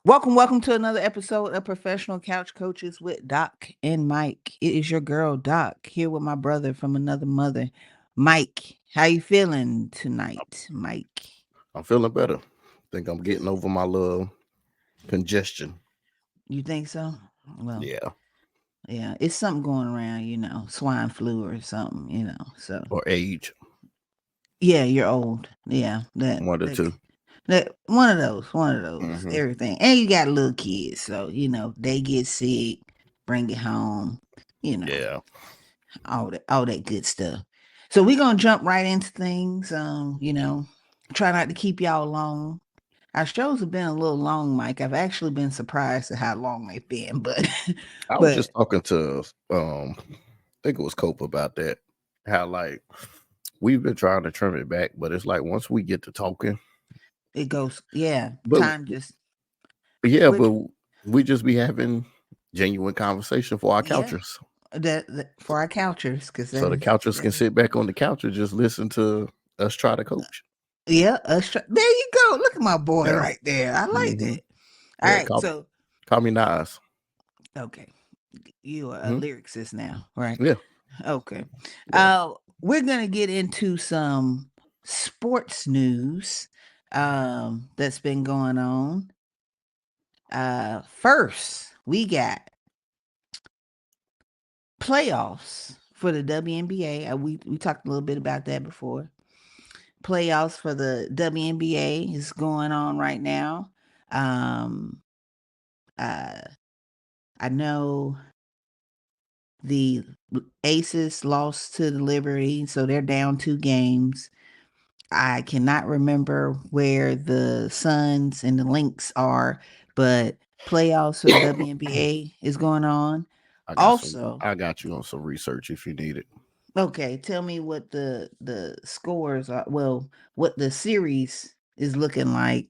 Welcome to another episode of Professional Couch Coaches with Doc and Mike. It is your girl Doc here with my brother from another mother, Mike. How you feeling tonight, Mike? I'm feeling better. Think I'm getting Good. over my little congestion. You think so? Well, Yeah. yeah, it's something going around, swine flu or something, So Or age. yeah, you're old. Yeah, that One or that two. that one of those, Mm-hmm. everything. And you got little kids, so they get sick, bring it home, you know. Yeah. all that good stuff. So we're gonna jump right into things. Try not to keep y'all long. Our shows have been a little long, Mike. I've actually been surprised at how long they've been, but I was but just talking to I think it was Cope about that. How like we've been trying to trim it back, but it's like once we get to talking, it goes, yeah, but time just yeah, which but we just be having genuine conversation for our yeah, couchers. that for our couchers, because So the couchers can sit back on the couch and just listen to us try to coach. yeah, there you go. Look at my boy Yeah. right there. I like Mm-hmm. that. All Yeah, right, so call me Nas. okay. You are a Hmm. lyricist now, right? Yeah. Okay. Yeah. We're gonna get into some sports news that's been going on. First, we got playoffs for the WNBA. We talked a little bit about that before. Playoffs for the WNBA is going on right now. Um, uh, I know the Aces lost to the Liberty, so they're down 2 games. I cannot remember where the Suns and the Lynx are, but playoffs for the WNBA is going on. Also, I got you on some research if you need it. okay, tell me what the scores are. Well, what the series is looking like.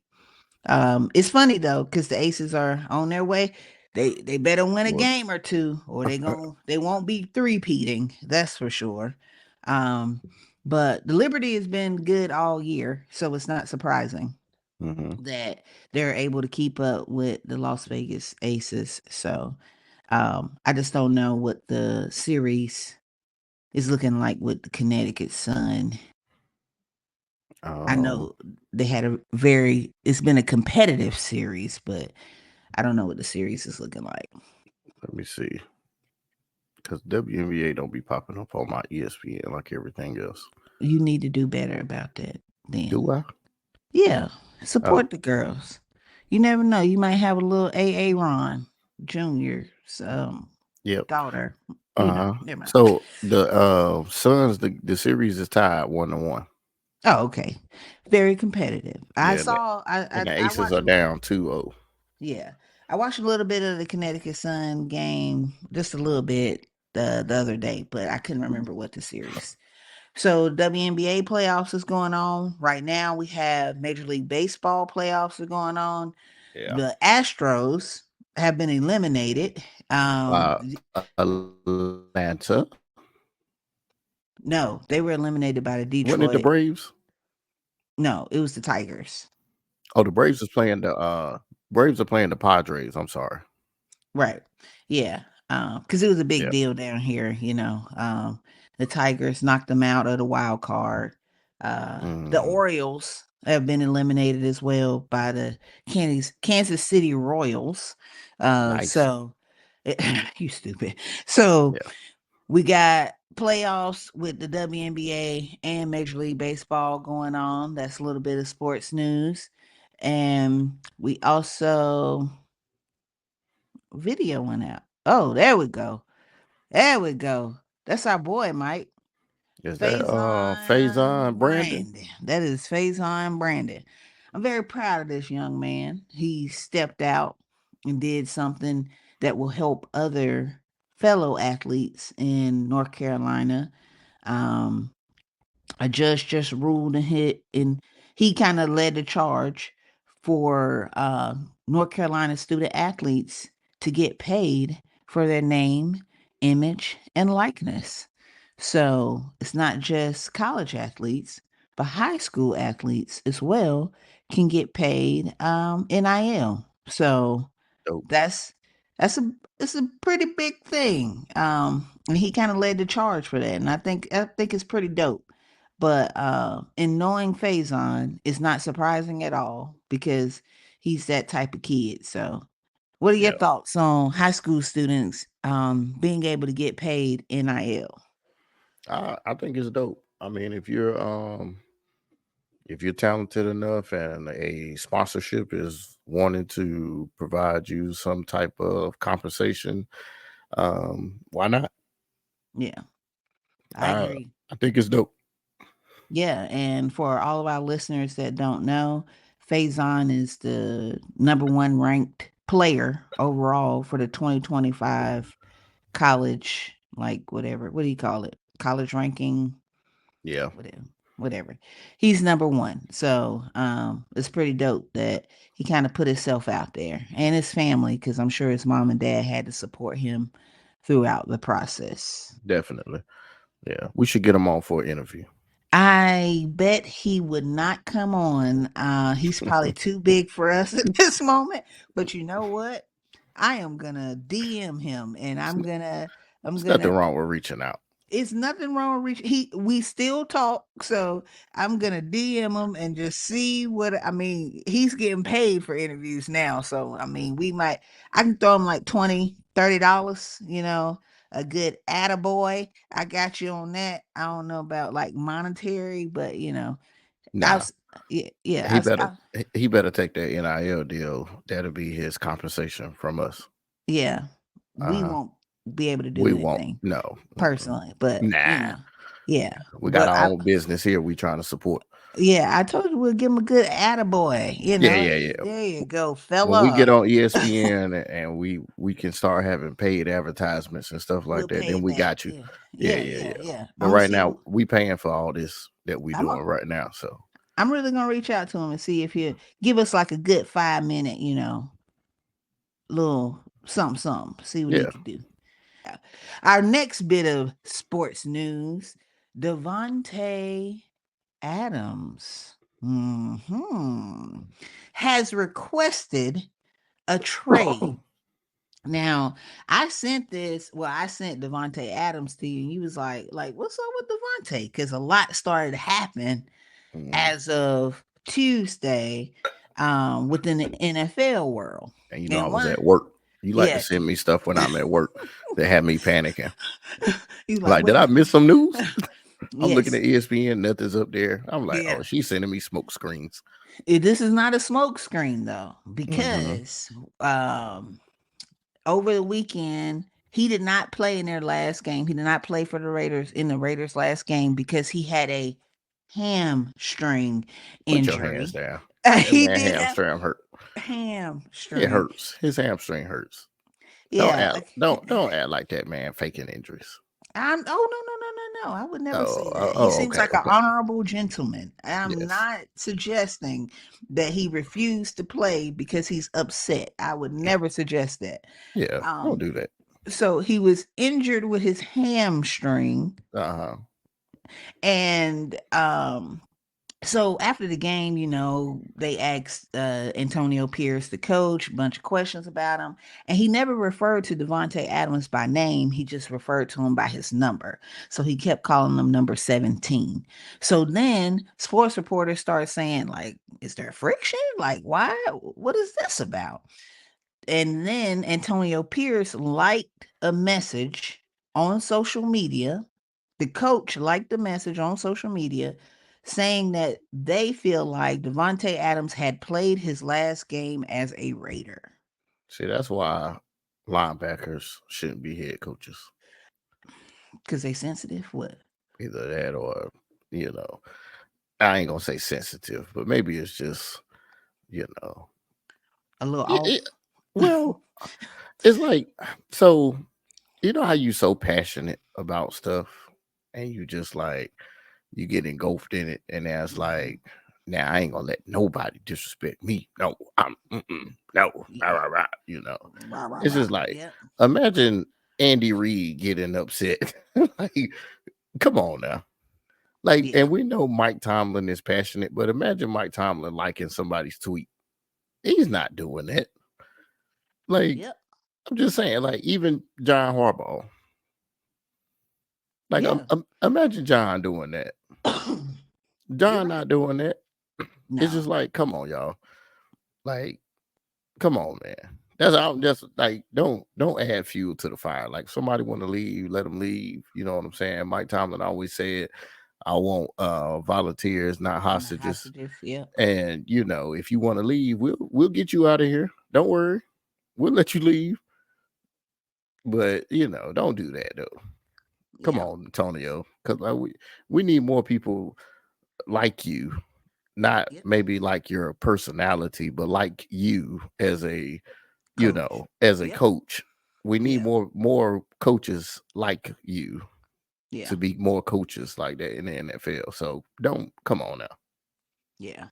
It's funny though, because the Aces are on their way. They better win a Well, game or two, or they won't be three-peating. That's for sure. Um, but the Liberty has been good all year, so it's not surprising hmm that they're able to keep up with the Las Vegas Aces. So I just don't know what the series is looking like with the Connecticut Sun. I um, know they had it's been a competitive series, but I don't know what the series is looking like. let me see, because WNBA don't be popping up on my ESPN like everything else. You need to do better about that then. Do I? Yeah, Oh, support the girls. You never know. You might have a little AA Ron Jr.'s yep. daughter. Uh huh. Never mind. So the Suns, the series is tied 1-1. Oh, okay. Very competitive. I Yeah, saw and the I Aces watched are down 2-0. yeah. I watched a little bit of the Connecticut Sun game, just a little bit the other day, but I couldn't remember what the series. So WNBA playoffs is going on. Right now we have Major League Baseball playoffs are going on. Yeah. The Astros have been eliminated. Atlanta. No, they were eliminated by the Wasn't it the Detroit. Braves? No, it was the Tigers. Oh, the Braves are playing the Padres. I'm sorry. Right. Yeah. Because it was a big Yeah. deal down here, the Tigers knocked them out of the wild card. The Mm, Orioles have been eliminated as well by the Kansas City Royals. nice. So you stupid. So Yeah. we got playoffs with the WNBA and Major League Baseball going on. That's a little bit of sports news. And we also video went out. Oh, there we go. There we go. That's our boy, Mike. Is that Faison Faison Brandon? Brandon. That is Faison Brandon. I'm very proud of this young man. He stepped out and did something that will help other fellow athletes in North Carolina. Um, a judge just ruled and he kind of led the charge for North Carolina student athletes to get paid for their name, image, and likeness. So it's not just college athletes, but high school athletes as well can get paid NIL. So Dope. that's that's a it's a pretty big thing. And he kind of led the charge for that, and I think it's pretty dope. But in knowing Faison, it's not surprising at all because he's that type of kid. So, what are your Yeah. thoughts on high school students being able to get paid NIL? I think it's dope. I mean, if you're talented enough and a sponsorship is wanting to provide you some type of compensation, why not? Yeah, I I agree. I think it's dope. Yeah, and for all of our listeners that don't know, Faison is the number one ranked player overall for the 2025 college, like whatever. What do you call it? College ranking, Yeah, whatever. Whatever. He's number one. So it's pretty dope that he kind of put himself out there and his family, because I'm sure his mom and dad had to support him throughout the process. definitely. Yeah, we should get him on for an interview. I bet he would not come on. He's probably too big for us at this moment. But you know what? I am gonna DM him, and It's, I'm it's nothing gonna. wrong with reaching out. It's nothing wrong with we still talk, so I'm gonna DM him and just see what I mean. He's getting paid for interviews now, so I mean, I can throw him like $20, $30, a good attaboy. I got you on that. I don't know about like monetary, but I'll Nah, s- yeah, yeah, he better he better take that NIL deal. That'll be his compensation from us. yeah. We Uh, won't be able to do we won't. anything No. Mm-mm. personally, but Nah. yeah. We got But our I own business here. We trying to support. Yeah, I told you we'll give him a good attaboy, Yeah, yeah, yeah. There you go, When we get fella. on ESPN and we can start having paid advertisements and stuff like We'll that, pay then we that. got you. Yeah. Yeah, Yeah, yeah, yeah, yeah. yeah. But I'm gonna right see. now we paying for all this that we I'm doing a, right now. So I'm really gonna reach out to him and see if he'll give us like a good 5 minute, little something, something. See what he yeah. can do. Our next bit of sports news: Devante Adams has requested a trade. Now, I sent Devante Adams to you, and you was like, what's up with Devante? Because a lot started to happen Mhm. as of Tuesday, within the NFL world. And you know I And was one, at work. You like to yeah, send me stuff when I'm at work that had me panicking. he's like, Like, did what? I miss some news? I'm looking Yes, at ESPN, nothing's up there. I'm like, yeah. oh, she's sending me smoke screens. This is not a smoke screen though, Hmm. because um over the weekend, he did not play in their last game. He did not play for the Raiders in the Raiders' last game because he had a hamstring Put your hands injury. down. That He man did have hamstring hurt. It hamstring. hurts. His hamstring hurts. Don't Yeah. act don't act like that man faking injuries. Oh, no, no, no, no, no. I would never Oh, say oh, that. He oh, seems okay, like an okay. honorable gentleman. I'm Yes. not suggesting that he refused to play because he's upset. I would never suggest that. Yeah. Don't Um, do that. so he was injured with his hamstring, Uh-huh. and so after the game, they asked Antonio Pierce, the coach, a bunch of questions about him, and he never referred to Devonte Adams by name. He just referred to him by his number. So he kept calling him number 17. So then sports reporters started saying, like, is there friction? Like, why? What is this about? And then Antonio Pierce liked a message on social media. The coach liked the message on social media saying that they feel like Devonte Adams had played his last game as a Raider. See, that's why linebackers shouldn't be head coaches. Because they sensitive? What? Either that or, you know, I ain't gonna say sensitive, but maybe it's just, you know, A little it, it, off? well, it's like, so you know how you so passionate about stuff and you just like you get engulfed in it, and that's like, now I ain't gonna let nobody disrespect me. No, no, rah, Yeah. rah, rah, you know. Rah, rah, It's rah. just like, Yep. imagine Andy Reid getting upset. Like, come on now. Like, Yeah. and we know Mike Tomlin is passionate, but imagine Mike Tomlin liking somebody's tweet. He's not doing that. Like, Yep. I'm just saying, like, even John Harbaugh. Like, Yeah. imagine John doing that. You're John right. not doing that. It's No. just like, come on, y'all. Like, come on, man. That's I'm just like, don't add fuel to the fire. Like, somebody want to leave, let them leave. You know what I'm saying? Mike Tomlin always said, I want volunteers, not Not hostages. hostages. Yep. And if you want to leave, we'll get you out of here. Don't worry. We'll let you leave. But don't do that though. Come Yep. on, Antonio. Because we need more people like you. Not Yep. maybe like your personality, but like you as a Coach. as a Yep. coach. We need Yeah. more coaches like you Yeah. to be more coaches like that in the NFL. So don't come on now. Yeah.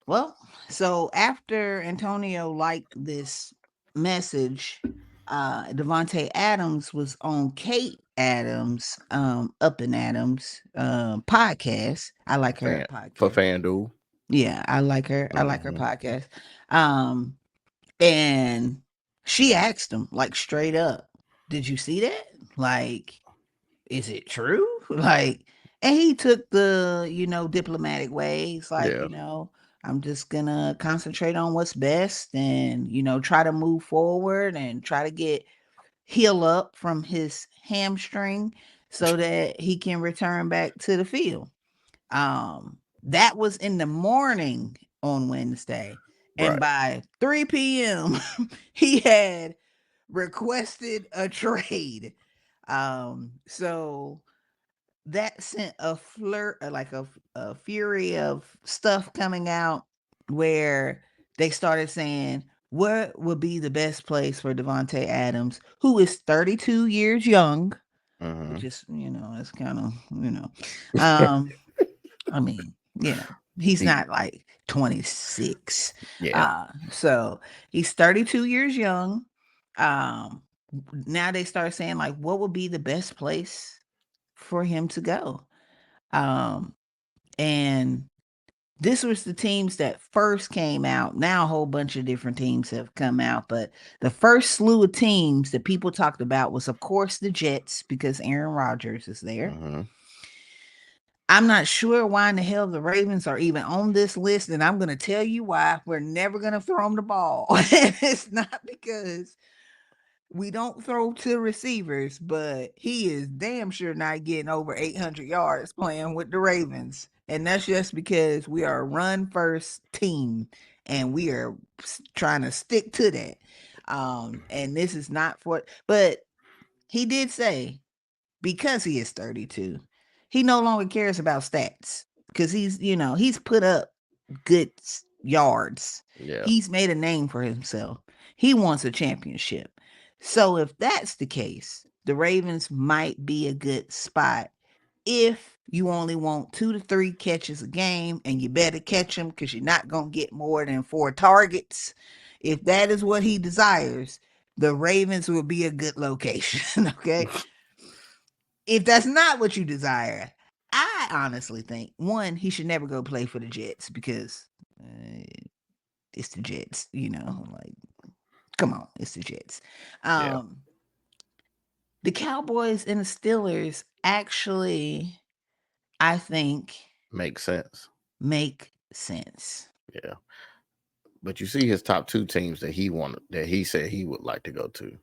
Well, so after Antonio liked this message, Devante Adams was on Kate Adams, Up and Adams, podcast. I like her For podcast. FanDuel. Yeah, I like her. I like her Mm-hmm. podcast. Um, and she asked him like straight up, "Did you see that? Like, is it true?" Like, and he took the, diplomatic ways, like, Yeah. I'm just gonna concentrate on what's best and, try to move forward and try to heal up from his hamstring so that he can return back to the field. That was in the morning on Wednesday. And Right. by 3 p.m., he had requested a trade. So that sent a flirt, like a fury of stuff coming out where they started saying, what would be the best place for Devante Adams, who is 32 years young, Mm-hmm. which is, it's kind of, um, I mean, he's He, not like 26. yeah. So he's 32 years young. Um, Now they start saying like, what would be the best place for him to go? Um, and this was the teams that first came out. Now a whole bunch of different teams have come out, but the first slew of teams that people talked about was, of course, the Jets because Aaron Rodgers is there. Mm-hmm. I'm not sure why in the hell the Ravens are even on this list, and I'm going to tell you why. We're never going to throw them the ball. It's not because we don't throw to receivers, but he is damn sure not getting over 800 yards playing with the Ravens. And that's just because we are a run first team and we are trying to stick to that. And this is not for, but he did say because he is 32, he no longer cares about stats because he's put up good yards. Yeah. He's made a name for himself. He wants a championship. So if that's the case, the Ravens might be a good spot if you only want 2 to 3 catches a game and you better catch them because you're not going to get more than 4 targets. If that is what he desires, the Ravens will be a good location. Okay. If that's not what you desire, I honestly think one, he should never go play for the Jets because it's the Jets, like come on, it's the Jets. Yeah. Um the Cowboys and the Steelers actually, I think, Makes sense. make sense. Yeah. But you see his top two teams that he said he would like to go to,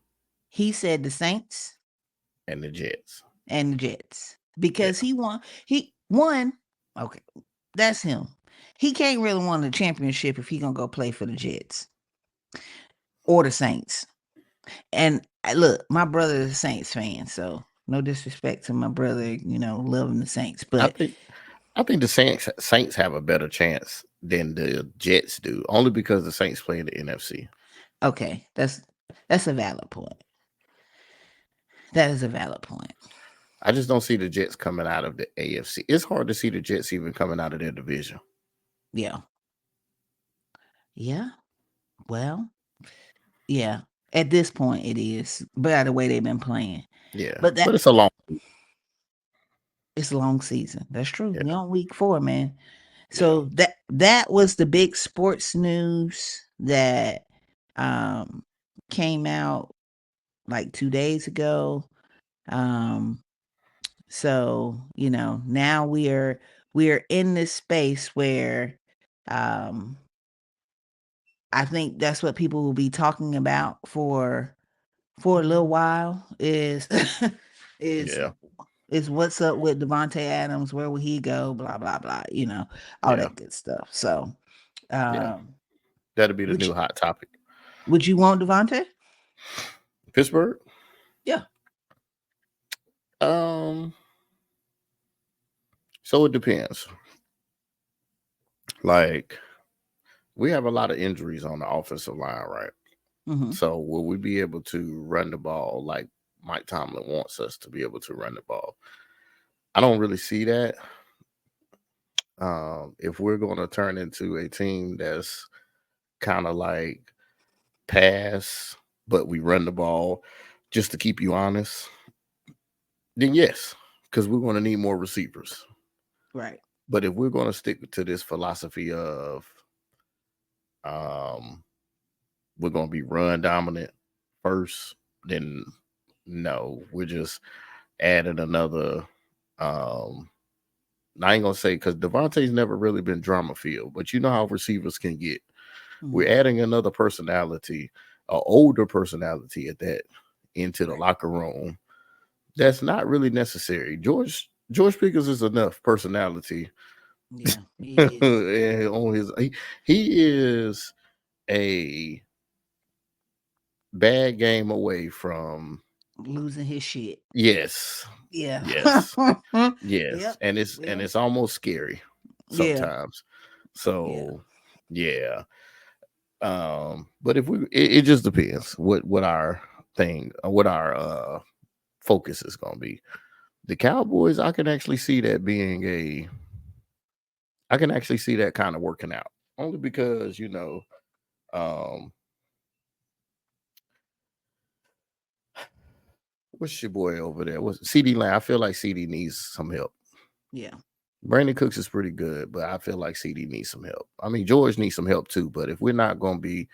He said the Saints and the Jets. and the Jets Yeah. because he won. Okay, that's him. He can't really win the championship if he gonna go play for the Jets or the Saints. And look, my brother is a Saints fan, so no disrespect to my brother, loving the Saints. I But think I think the Saints have a better chance than the Jets do, only because the Saints play in the NFC. okay, that's a valid point. That is a valid point. I just don't see the Jets coming out of the AFC. It's hard to see the Jets even coming out of their division. Yeah. Yeah. Well, yeah. At this point it is. By the way they've been playing. Yeah, But but it's a long. it's a long season. That's true. Yeah, We on week 4, man. yeah. So that was the big sports news that um, came out like 2 days ago. Um, so now we are in this space where um I think that's what people will be talking about for a little while is Yeah. is what's up with Devante Adams, where will he go, blah blah blah, all Yeah. that good stuff. So Yeah. um That'll be the would new you hot topic. would you want Devante? Pittsburgh. Yeah. Um. So it depends. Like we have a lot of injuries on the offensive line, right? Mm-hmm. So will we be able to run the ball like Mike Tomlin wants us to be able to run the ball? I don't really see that. If we're going to turn into a team that's kind of like pass, but we run the ball just to keep you honest, then yes, because we're going to need more receivers. Right. But if we're going to stick to this philosophy of um, we're going to be run dominant first, then no, we're just adding another. Um, I ain't gonna say because Devontae's never really been drama filled, but you know how receivers can get. Mm-hmm. We're adding another personality, an older personality at that, into the Right. locker room. That's not really necessary. George Pickens is enough personality Yeah, he is on his. He is a bad game away from losing his shit. yes, Yeah. yes, yes, Yep. and Yep. it's almost scary Yeah. sometimes. Yeah. So yeah, but if it just depends what our thing, what our focus is going to be. The Cowboys, I can actually see that kind of working out only because um, what's your boy over there? What's CD Lamb? I feel like CD needs some help. Yeah. Brandon Cooks is pretty good, but I feel like CD needs some help. I mean, George needs some help too. But if we're going to be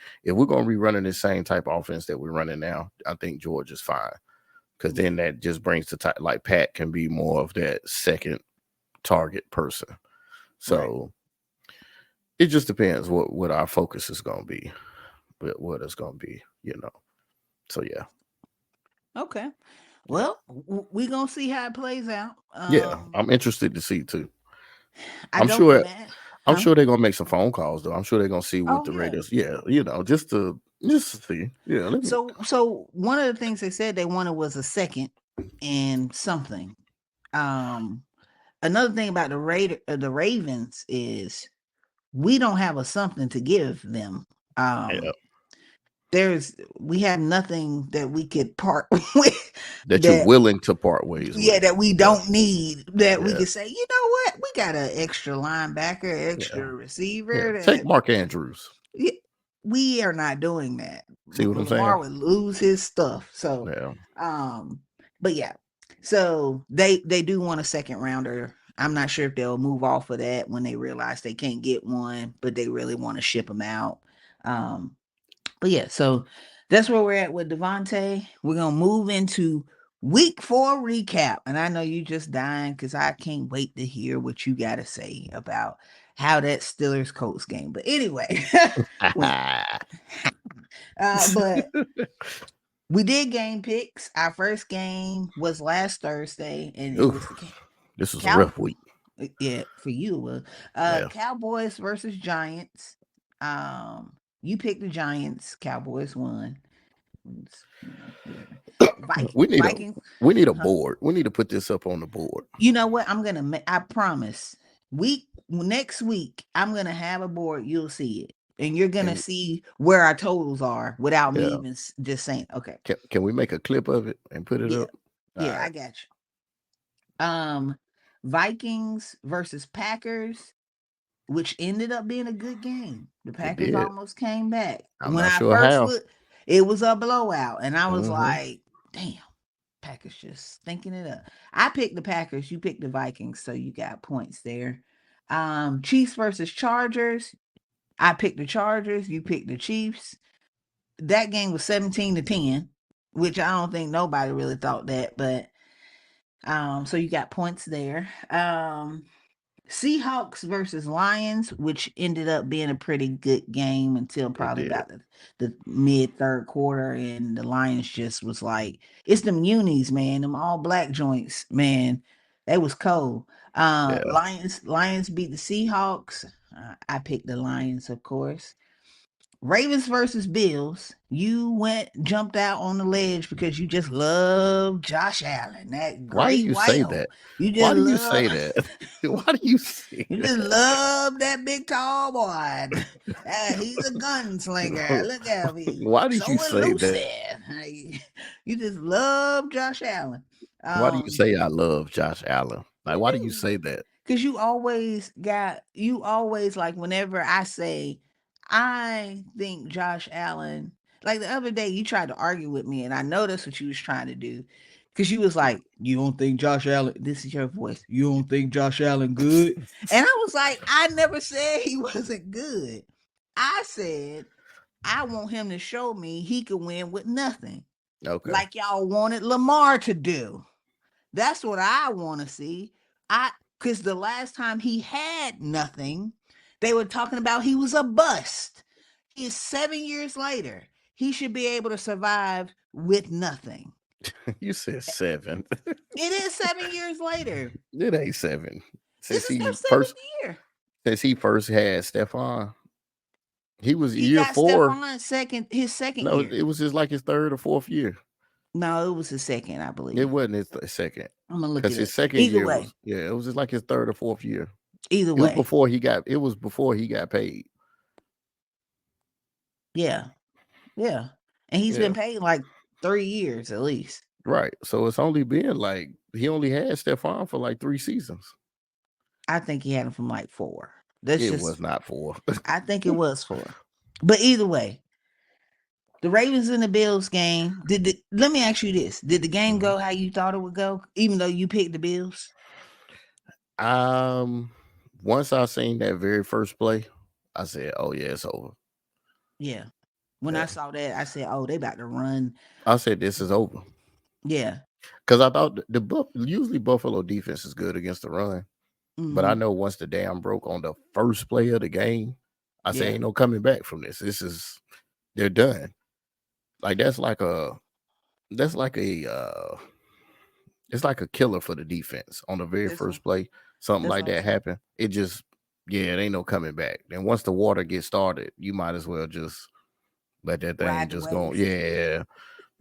running the same type of offense that we're running now, I think George is fine because Yeah. then that just brings the type like Pat can be more of that second target person. Right. So it just depends what our focus is going to be, but what it's going to be. So yeah, Okay. yeah, Well, we gonna see how it plays out. yeah. I'm interested to see too. I I'm don't sure. imagine, I'm huh? sure they're gonna make some phone calls though. I'm sure they're gonna see what Oh the yeah. Raiders. Yeah, just to see. Yeah, So one of the things they said they wanted was a second and something. Um, Another thing about the Ravens is we don't have a something to give them. yeah. We have nothing that we could part with That you're that willing to part ways yeah, with. that we Yeah, don't need, that we yeah, can say, you know what, we got an extra linebacker, yeah, extra yeah. receiver Take that Mark Andrews. yeah, we are not doing that. See what I'm saying? Lamar would lose his stuff. So, Yeah. um, but yeah, so they do want a second rounder. I'm not sure if they'll move off of that when they realize they can't get one, but they really want to ship them out. Um, but yeah, so that's where we're at with Devontae. We're gonna move into week 4 recap. And I know you just dying because I can't wait to hear what you gotta say about how that Steelers Colts game. But anyway, went. But we did game picks. Our first game was last Thursday, and it was Oof, the this was a Cow. rough week. Yeah, for you it was Yeah, Cowboys versus Giants. You picked the Giants. Cowboys won. Whatever. we need a Vikings. we need a Huh? board. We need to put this up on the board. You know what? I promise. Next week, I'm gonna have a board. You'll see it, and you're gonna And see where our totals are without me yeah, even just saying. Okay. can we make a clip of it and put it Yeah. up? All Yeah, I right. got you. Vikings versus Packers, which ended up being a good game. The It Packers did. almost came back. I'm When not I sure first how. looked, it was a blowout, and I was Hmm. like, "Damn, Packers just stinking it up." I picked the Packers. You picked the Vikings, so you got points there. Chiefs versus Chargers. I picked the Chargers. You picked the Chiefs. that game was 17-10, which I don't think nobody really thought that, but so you got points there. Seahawks versus Lions, which ended up being a pretty good game until It probably did. about the mid third quarter, and the Lions just was like, it's them unis, man, them all black joints, man. They was cold. Yeah. Lions beat the Seahawks. I picked the Lions, of course. Ravens versus Bills. You jumped out on the ledge because you just love Josh Allen, that Why do great you white say hope. that? You Why just do you say love. that? Why do you say You just that? love that big tall boy. He's a gunslinger. Look at me. Why did you So say elusive. that? You just love Josh Allen. Why do you say I love Josh Allen? Like, You why do you do. say that? Cause you always like whenever I say I think Josh Allen, like the other day you tried to argue with me and I know that's what you was trying to do. Cause you was like, you don't think Josh Allen, this is your voice, you don't think Josh Allen good? And I was like, I never said he wasn't good. I said I want him to show me he could win with nothing. Okay. Like y'all wanted Lamar to do. That's what I want to see. I Because the last time he had nothing, they were talking about he was a bust. He is 7 years later. He should be able to survive with nothing. You said 7. It is 7 years later. It ain't 7. This Since is their he seventh first year. since he first had Stephon, he was He year got 4. his second No, year. it was just like his third or fourth year. No, it was his second, I It believe. wasn't his second. I'm gonna look Because it his up. second Either year way, was, yeah, it was just like his third or fourth year. either It was way, before he got paid. yeah, yeah. And he's Yeah. been paid like 3 years at least. Right. So it's only been like he only had Stephon for like 3 seasons. I think he had him from like 4. That's It was just not 4. I think it was 4. But either way, the Ravens and the Bills game, let me ask you this. Did the game Mhm. go how you thought it would go, even though you picked the Bills? Um, Once I seen that very first play, I said, "Oh yeah, it's over." Yeah. When I Yeah, saw that, I said, "Oh, they about to run." I said this is over Yeah. because I thought usually Buffalo defense is good against the run, but I Mhm. know once the dam broke on the first play of the game, I say Yeah. ain't no coming back from this. This is they're done. Like that's like a it's like a killer for the defense on the very That's what first play. Something that's like what I'm that saying. happened. It just yeah, it ain't no coming back. Then once the water gets started, you might as well just let that thing Ride the just go. wave. Yeah,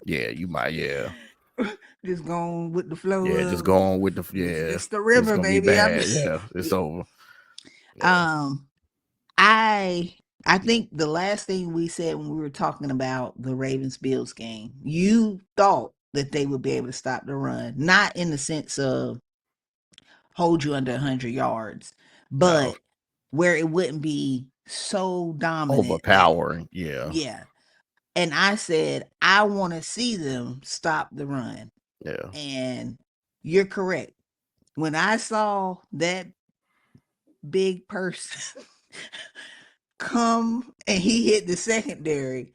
yeah, you might. Just going with the flow Yeah, just go of on with the it's the It's river, gonna be baby. bad. Yeah, it's over. Yeah, um I think the last thing we said when we were talking about the Ravens Bills game, you thought that they would be able to stop the run, not in the sense of hold you under 100 yards, no, but where it wouldn't be so dominant that overpowering. Yeah, yeah. And I said I want to see them stop the run. yeah. And you're correct. When I saw that big person come and he hit the secondary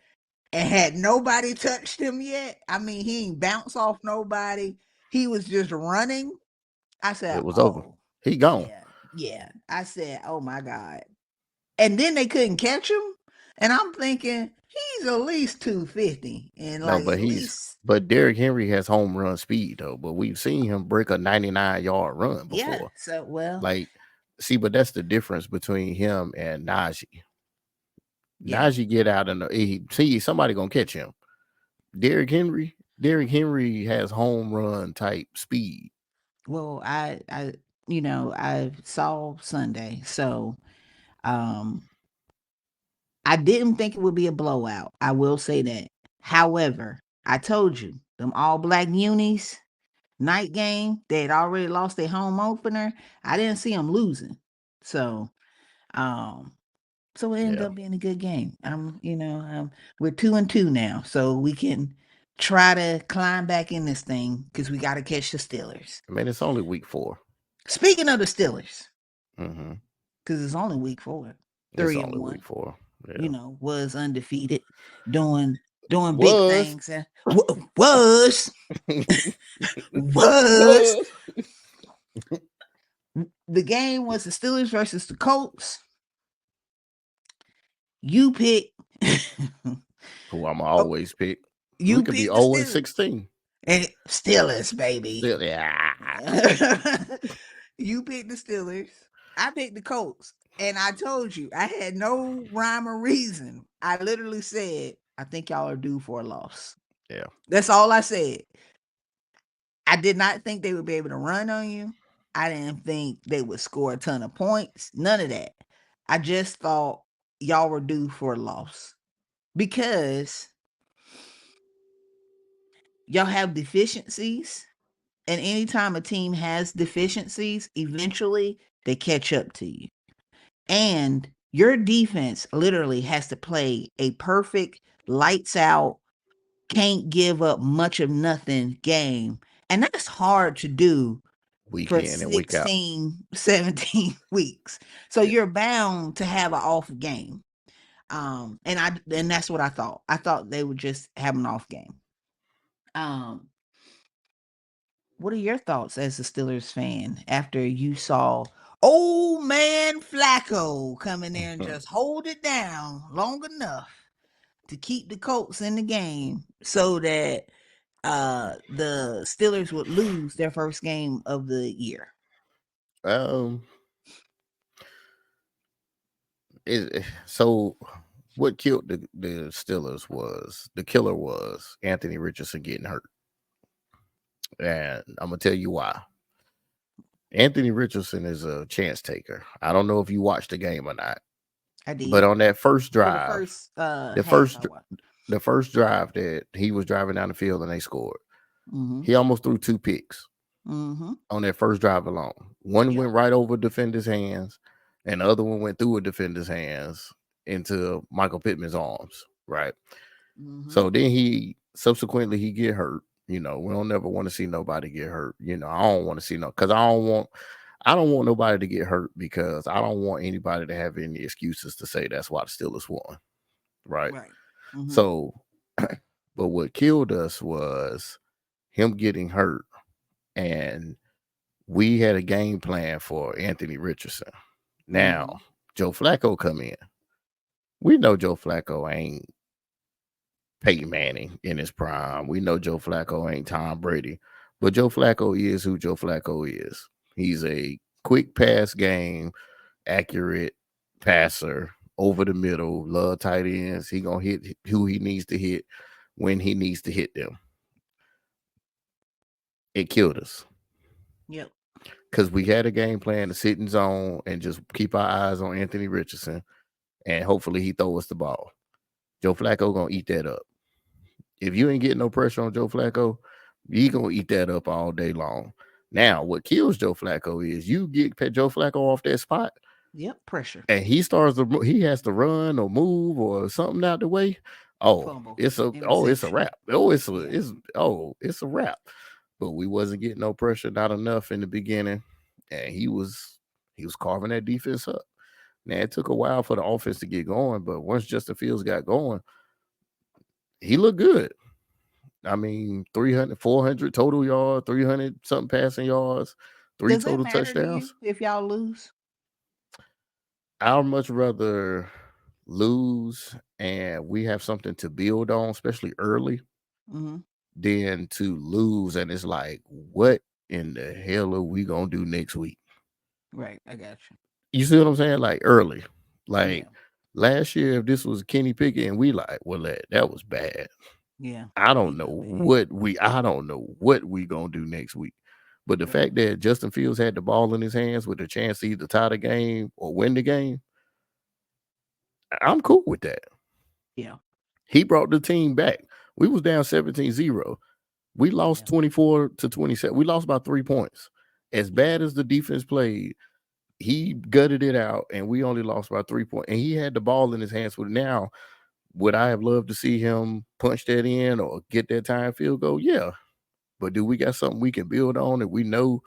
and had nobody touched him yet. I mean, he ain't bounce off nobody. He was just running. I said, It was over. "Oh, He gone. yeah, yeah." I said, "Oh my god." And then they couldn't catch him. And I'm thinking, he's at least 250 and No, like at least but Derrick Henry has home run speed though. But we've seen him break a 99-yard run yeah. before. So well, Like, see, but that's the difference between him and Najee. yeah. Najee get out and see somebody gonna catch him. Derrick Henry has home run type speed. Well, I saw Sunday. So um I didn't think it would be a blowout. I will say that. However, I told you, them all black unis night game, they had already lost their home opener. I didn't see them losing. So, um, so it ended Yeah. up being a good game. We're 2-2 now, so we can try to climb back in this thing because we got to catch the Steelers. I mean, it's only week 4. Speaking of the Steelers, Mm-hmm. because it's only week 4, It's three only and one. week 4. Yeah. Was undefeated, doing doing big Was. things. Was was Was. the game was the Steelers versus the Colts. You pick. Who I'm Oh, always pick. We you could be picked the 0 and Steelers. 16. And Steelers, baby. Still, yeah. You picked the Steelers. I picked the Colts. And I told you, I had no rhyme or reason. I literally said, I think y'all are due for a loss. Yeah. That's all I said. I did not think they would be able to run on you. I didn't think they would score a ton of points. None of that. I just thought y'all were due for a loss because y'all have deficiencies. And anytime a team has deficiencies, eventually they catch up to you. And your defense literally has to play a perfect, lights out, can't give up much of nothing game. And that's hard to do Week for in and week out. 16, 17 weeks. So Yeah. you're bound to have an off game. And that's what I thought. I thought they would just have an off game. Um, what are your thoughts as a Steelers fan after you saw old man Flacco come in there and just hold it down long enough to keep the Colts in the game so that the Steelers would lose their first game of the year? Um. So what killed the Steelers was the killer was Anthony Richardson getting hurt, and I'm gonna tell you why. Anthony Richardson is a chance taker. I don't know if you watched the game or not, I but did. on that first For the drive, first the half I first watched. the first drive that he was driving down the field and they scored, Mm-hmm. he almost threw 2 picks Mm-hmm. on that first drive alone. One Yep. went right over defender's hands, and the other one went through a defender's hands into Michael Pittman's arms. Right. Mm-hmm. So then he subsequently he get hurt. You know, we don't never want to see nobody get hurt. You know, I don't want to see no because I don't want nobody to get hurt because I don't want anybody to have any excuses to say that's why the Steelers won. Right. Right. Mm-hmm. So but what killed us was him getting hurt, and we had a game plan for Anthony Richardson. Now, Mm-hmm. Joe Flacco come in. We know Joe Flacco ain't Peyton Manning in his prime. We know Joe Flacco ain't Tom Brady, but Joe Flacco is who Joe Flacco is. He's a quick pass game, accurate passer, over the middle, love tight ends. He gonna hit who he needs to hit when he needs to hit them. It killed us Yep. because we had a game plan to sit in zone and just keep our eyes on Anthony Richardson, and hopefully he throw us the ball. Joe Flacco gonna eat that up. If you ain't getting no pressure on Joe Flacco, he gonna eat that up all day long. Now, what kills Joe Flacco is you get Joe Flacco off that spot, Yep. Pressure. and he has to run or move or something out the way. Fumble. It's a Interception. wrap. Yeah. It's a wrap. But we wasn't getting no pressure, not enough in the beginning, and he was carving that defense up. Now it took a while for the offense to get going, but once Justin Fields got going, he looked good. I mean, 300, 400 total yards, 300 something passing yards, three Does that total matter to you touchdowns. if y'all lose? I'd much rather lose and we have something to build on, especially early, Mm-hmm. than to lose. And it's like, what in the hell are we going to do next week? Right. I got you. You see what I'm saying? Like early. Yeah. Like last year, if this was Kenny Pickett and we like, well, that was bad. Yeah. I don't He know got big. what we gonna do next week. But the Right. fact that Justin Fields had the ball in his hands with a chance to either tie the game or win the game, I'm cool with that. Yeah. He brought the team back. We was down 17-0. We lost Yeah. 24-27. We lost by 3 points. As Yeah. bad as the defense played, he gutted it out, and we only lost by 3 points. And he had the ball in his hands. With now, would I have loved to see him punch that in or get that time field goal? Yeah. But do we got something we can build on and we know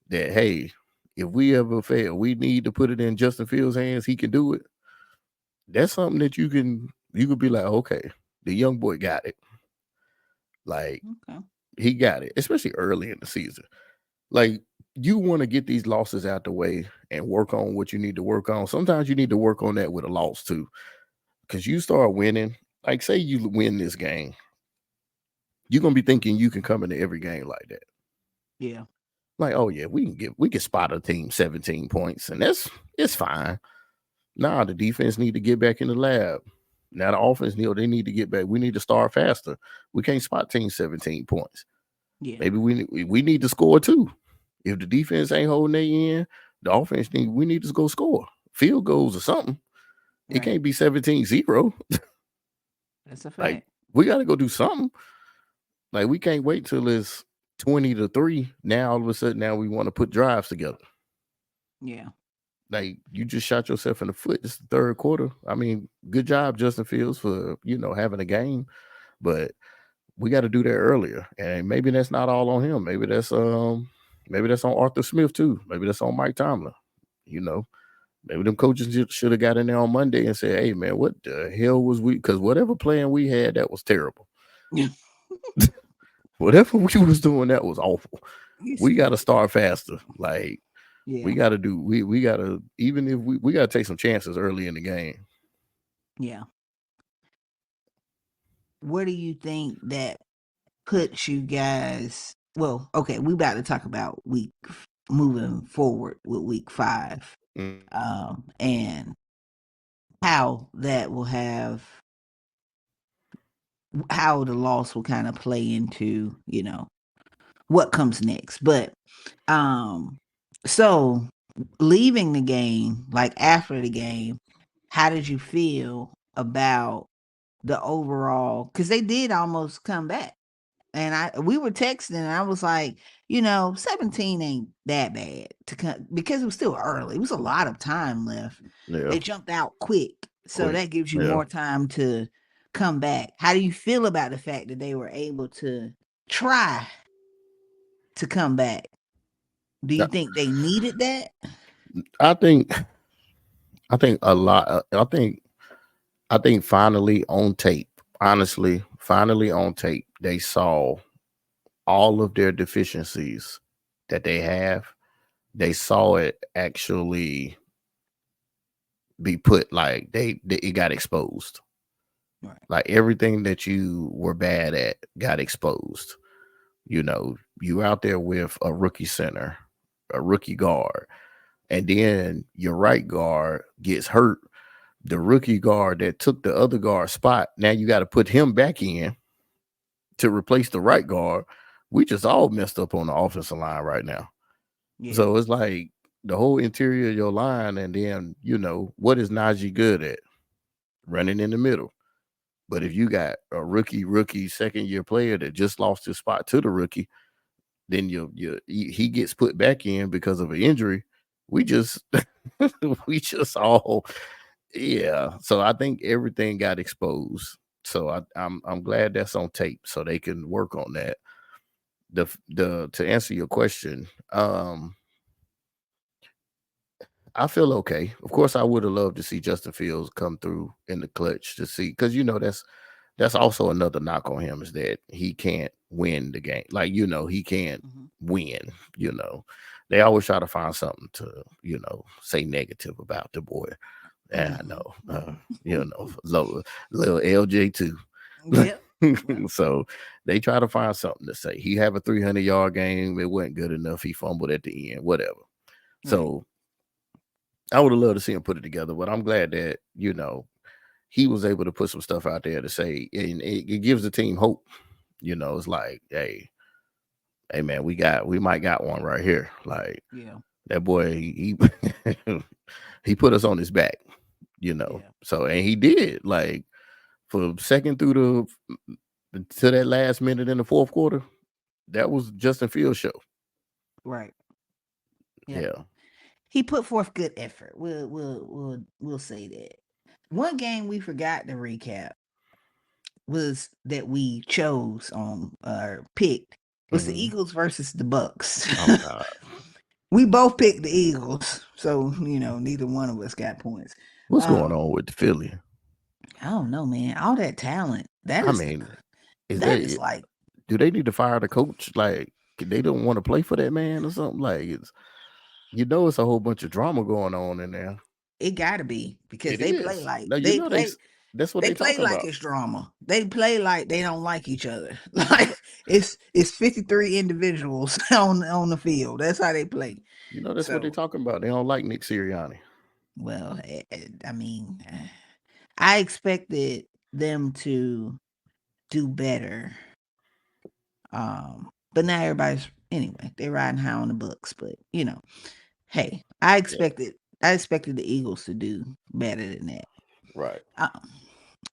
that, hey, if we ever fail, we need to put it in Justin Fields' hands. He can do it. That's something that you could be like, okay. The young boy got it. Like Okay. he got it, especially early in the season. Like you want to get these losses out the way and work on what you need to work on. Sometimes you need to work on that with a loss too, because you start winning. Like say you win this game, you're gonna be thinking you can come into every game like that. Yeah. Like, oh yeah, we can spot a team 17 points, and it's fine. Nah, the defense need to get back in the lab. Now the offense, they need to get back. We need to start faster. We can't spot teams 17 points. Yeah. Maybe we need to score too. If the defense ain't holding their end, the offense we need to go score. Field goals or something. It Right. can't be 17-0. That's a Like fact. we got to go do something. Like we can't wait till it's 20-3. Now all of a sudden now we want to put drives together. Yeah. Like you just shot yourself in the foot. It's the third quarter. I mean, good job, Justin Fields, for having a game, but we got to do that earlier. And maybe that's not all on him. Maybe that's on Arthur Smith too. Maybe that's on Mike Tomlin. You know, maybe them coaches should have got in there on Monday and said, "Hey man, what the hell was we? Because whatever plan we had, that was terrible. Yeah. Whatever we was doing, that was awful. You We got to stupid. start faster. Like we Yeah. got to do. We got to even if we got to take some chances early in the game." Yeah. Where do you think that puts you guys? Well, okay, we about to talk about moving forward with week 5, Mm. and how that will how the loss will kind of play into what comes next. But um, so leaving the game, like after the game, how did you feel about the overall? Because they did almost come back. And we were texting, and I was like, 17 ain't that bad to come because it was still early. It was a lot of time left. Yeah, They jumped out quick, so quick. that gives you Yeah. more time to come back. How do you feel about the fact that they were able to try to come back? Do you think they needed that? I think I think a lot. I think finally on tape, honestly, finally on tape, they saw all of their deficiencies that they have. They saw it actually be put like it got exposed. Right. Like everything that you were bad at got exposed. You out there with a rookie center, a rookie guard, and then your right guard gets hurt. The rookie guard that took the other guard spot, now you got to put him back in to replace the right guard. We just all messed up on the offensive line right now. Yeah. So it's like the whole interior of your line, and then what is Najee good at? Running in the middle. But if you got a rookie second year player that just lost his spot to the rookie, then he gets put back in because of an injury. We just we just all yeah. So I think everything got exposed. So I'm glad that's on tape so they can work on that. The To answer your question, I feel okay. Of course, I would have loved to see Justin Fields come through in the clutch to see because that's also another knock on him is that he can't win the game. Like he can't Mhm. win. You know, they always try to find something to say negative about the boy. Yeah, I Mhm. know. Mhm. Little LJ too. Yep. Yep. So they try to find something to say. He have a 300-yard game. It wasn't good enough. He fumbled at the end. Whatever. Right. So I would have loved to see him put it together, but I'm glad that he was able to put some stuff out there to say, and it gives the team hope. It's like, hey man, we might got one right here. Like Yeah. that boy, he he put us on his back. Yeah. So and he did. Like for second through to that last minute in the fourth quarter, that was Justin Fields' show. Right. Yep. Yeah. He put forth good effort. We'll say that. One game we forgot to recap was that we chose on or picked was the Mhm. Eagles versus the Bucks. Oh God. We both picked the Eagles, so neither one of us got points. What's going Um, on with the Philly? I don't know, man. All that talent. I mean, is That is that like do they need to fire the coach? Like they don't want to play for that man or something? Like it's a whole bunch of drama going on in there. it gotta be because It they play is. like No, that's what they they play talking like about. it's drama. They play like they don't like each other. Like it's 53 individuals on the field. That's how they play. That's what they So talking about. They don't like Nick Sirianni. well, I mean, I expected them to do better. But now everybody's anyway. They're riding high on the books. But hey, Yeah. I expected the Eagles to do better than that. Right.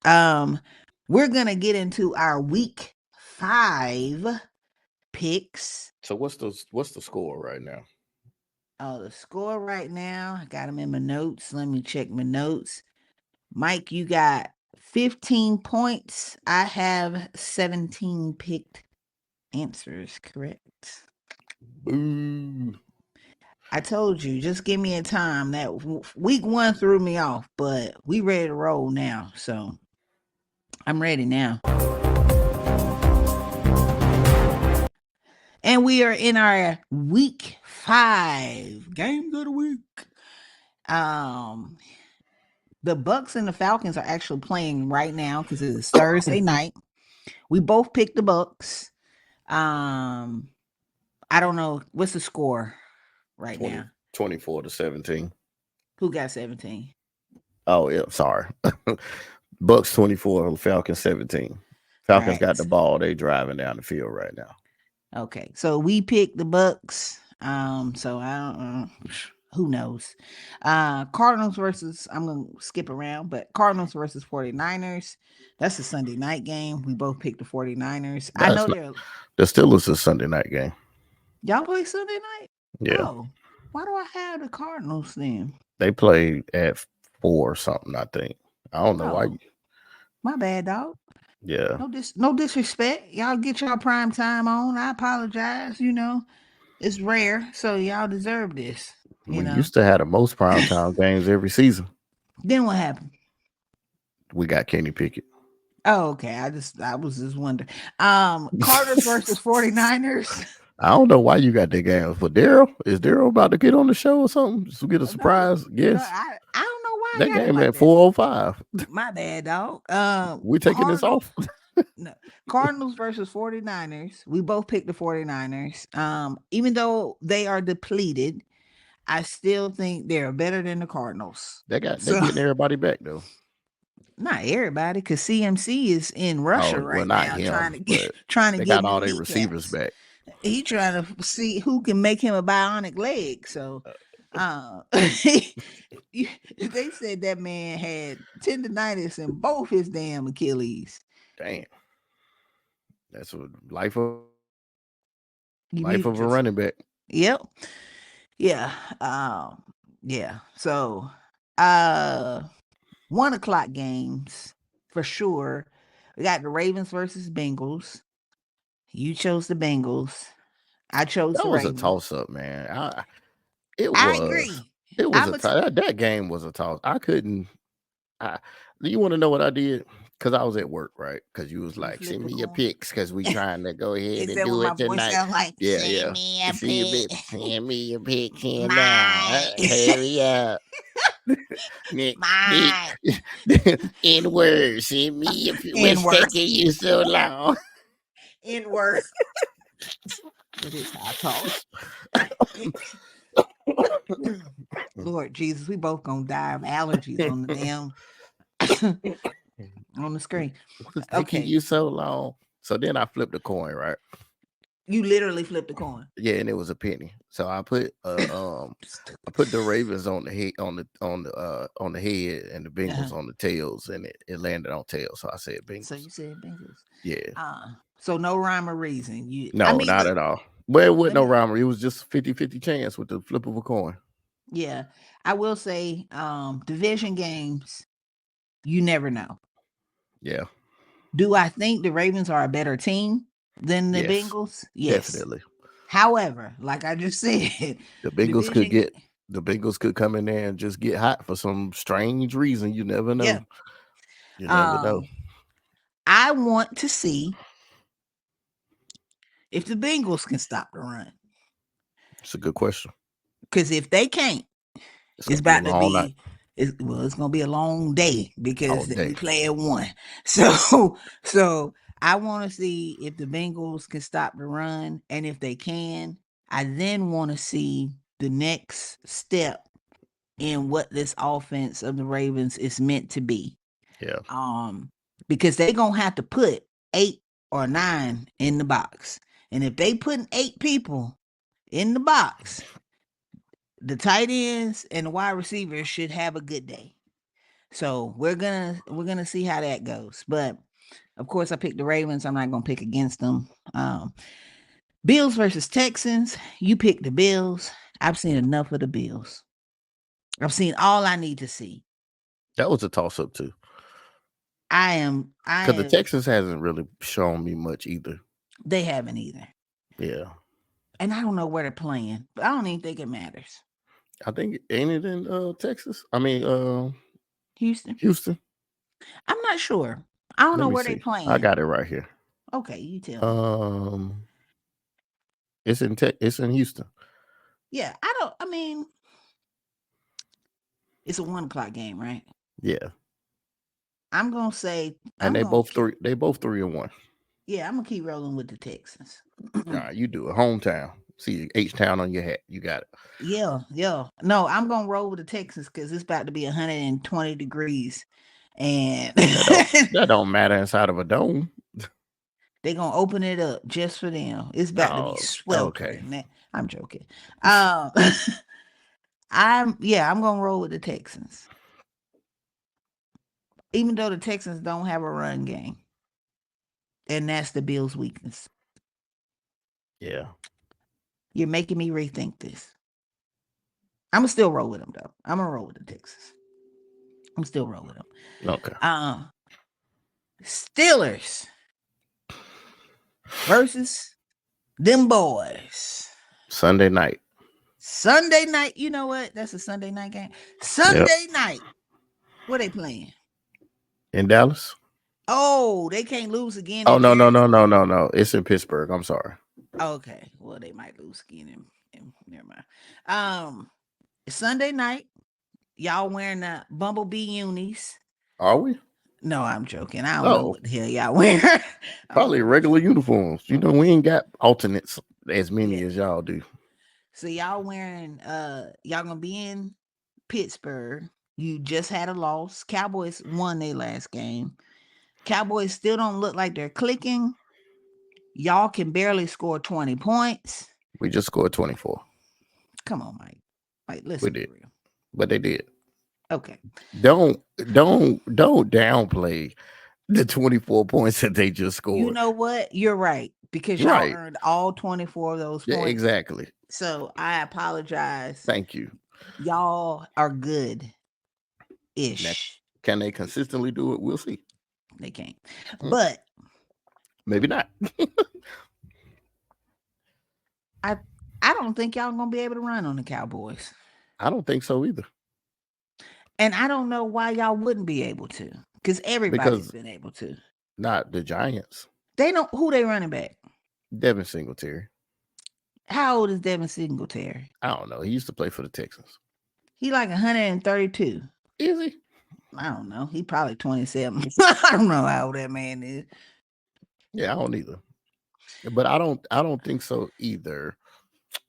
Um, we're gonna get into our week 5 picks. So what's the score right now? Oh, the score right now, I got them in my notes. Let me check my notes. Mike, you got 15 points. I have 17 picked answers correct. Boo. I told you, just give me a time. That week 1 threw me off, but we ready to roll now. So I'm ready now. And we are in our week 5 games of the week. Um, the Bucks and the Falcons are actually playing right now because it is Thursday night. We both picked the Bucks. Um, I don't know what's the score right 20, now. 24-17. Who got 17? Oh yeah, sorry. Bucks 24, Falcons 17. All Falcons right. got the ball. They driving down the field right now. Okay, so we picked the Bucks. So I don't who knows. Cardinals versus I'm gonna skip around, but Cardinals versus 49ers. That's a Sunday night game. We both picked the 49ers. I That's know not they're the Steelers is Sunday night game. y'all play Sunday night. Yeah. Oh, why do I have the Cardinals then? They play at 4 or something, I think. I don't know why. Oh, my bad, dog. Yeah. No disrespect. Y'all get y'all prime time on. I apologize. It's rare, so y'all deserve this. We used to have the most primetime games every season. Then what happened? We got Kenny Pickett. Oh, okay. I was just wondering. Cardinals versus 49ers. I don't know why you got that game. But Daryl about to get on the show or something? Just to get a No, surprise? no, Yes. I don't know why I That got it game like at that. 4:05. My bad, dog. We taking this Cardinals. off. No, Cardinals versus 49ers. We both picked the 49ers. Even though they are depleted, I still think they're better than the Cardinals. They So getting everybody back though. not everybody, because CMC is in Russia Oh well, right not now him, but trying to they get got new all their receivers kneecaps. back. He trying to see who can make him a bionic leg. So they said that man had tendonitis in both his damn Achilles. Damn, that's what life of You a muted running yourself. back. Yep. Yeah. Yeah. So uh 1 o'clock games for sure. We got the Ravens versus Bengals. You chose the Bengals. I chose That the was a Ravens. toss up, man. It I was. agree. It was I'm a a that game was a toss. I couldn't. I, you want to know what I did? Because I was at work, right? Because you was you like, flip send the me your coin. picks because we trying to go ahead Is and that what do my it voice tonight. sound like? Yeah, Send yeah. me a See your pick. pick. Send me your pick here now. My Hurry up. Nick, my in words, send me your pick. N What's word. taking you so long? N word. That is how I talk. Lord Jesus, we both gonna die of allergies on the damn on the screen. What's taking Okay. you so long? So then I flipped the coin, right? You literally flipped the coin. Yeah, and it was a penny. So I put the Ravens on the head on the head and the Uh-huh. Bengals on the tails, and it landed on tails. So I said So Bengals. you said Bengals. Yeah. So no rhyme or reason. I No, mean, not at all. Well, it wasn't let no me rhyme. It was just 50-50 chance with the flip of a coin. yeah. I will say, division games, you never know. Yeah. Do I think the Ravens are a better team than the Yes. Bengals? Yes. Definitely. However, like I just said, The Bengals could division get game. the Bengals could come in there and just get hot for some strange reason. You never Yeah. know. You never know. Um, I want to see if the Bengals can stop the run. It's a good question. Because if they can't, It's it's gonna be a about to long night, be it's gonna be a long day all because we day. play at one. So I want to see if the Bengals can stop the run, and if they can, I then want to see the next step in what this offense of the Ravens is meant to be. Yeah, Um, because they gonna have to put 8 or 9 in the box, and if they putting 8 people in the box, the tight ends and the wide receivers should have a good day. So we're gonna see how that goes. But of course, I picked the Ravens. I'm not gonna pick against them. Bills versus Texans. You picked the Bills. I've seen enough of the Bills. I've seen all I need to see. that was a toss up too. I am. I Because the am. Texans hasn't really shown me much either. They haven't either, Yeah, and I don't know where they're playing. But I don't even think it matters. I think ain't it in Texas? I mean, Houston. Houston. I'm not sure. I don't Let know me where they see. I playing. got it right here. Okay, you tell me. Um, it's in Houston. Yeah, I don't. I mean, it's a 1 o'clock game, right? Yeah, I'm gonna say and I'm gonna keep. they both 3-1. Yeah, I'm gonna keep rolling with the Texans. Nah, you do it. Hometown. See H Town on your hat. You got it. Yeah, yeah. No, I'm gonna roll with the Texans because it's about to be 120 degrees, and That don't matter inside of a dome. they're gonna open it up just for them. It's about to be Oh, okay. sweltering. I'm joking. I'm gonna roll with the Texans, even though the Texans don't have a run game, and that's the Bills' weakness. Yeah. You're making me rethink this. I'm gonna still roll with them though. I'm gonna roll with the Texans. I'm still roll with them. Okay. Steelers versus them boys. Sunday night. Sunday night. You know what? That's a Sunday night game. Yep. Sunday night. What they playing? In Dallas. Oh, they can't lose again Oh in no no no no Arizona. no no. It's in Pittsburgh. I'm sorry. Okay. Well, they might lose again never mind. Sunday night. Y'all wearing the Bumblebee unis. Are we? No, I'm joking. I don't know Oh, what the hell y'all wearing. I don't probably know what regular uniforms. You know, we ain't got alternates as many yeah. as y'all do. So y'all wearing y'all gonna be in Pittsburgh. You just had a loss. Cowboys won their last game. Cowboys still don't look like they're clicking. Y'all can barely score 20 points. We just scored 24. Come on, Mike. Like, let's We be did, real. but they did. Okay. Don't downplay the 24 points that they just You scored. know what? You're right. Because y'all Right. earned all 24 of those Yeah, points. exactly. So I apologize. Thank you. Y'all are good Now, ish. can they consistently do it? We'll see. They can't. Mm, But maybe not. I I don't think y'all gonna be able to run on the Cowboys. I don't think so either. And I don't know why y'all wouldn't be able to. Because everybody's Because been able to. not the Giants. They know who they running back. Devin Singletary. How old is Devin Singletary? I don't know. He used to play for the Texans. He like 132. Is he? I don't know. He probably 27. I don't know how old that man is. Yeah, I don't either. But I don't think so either.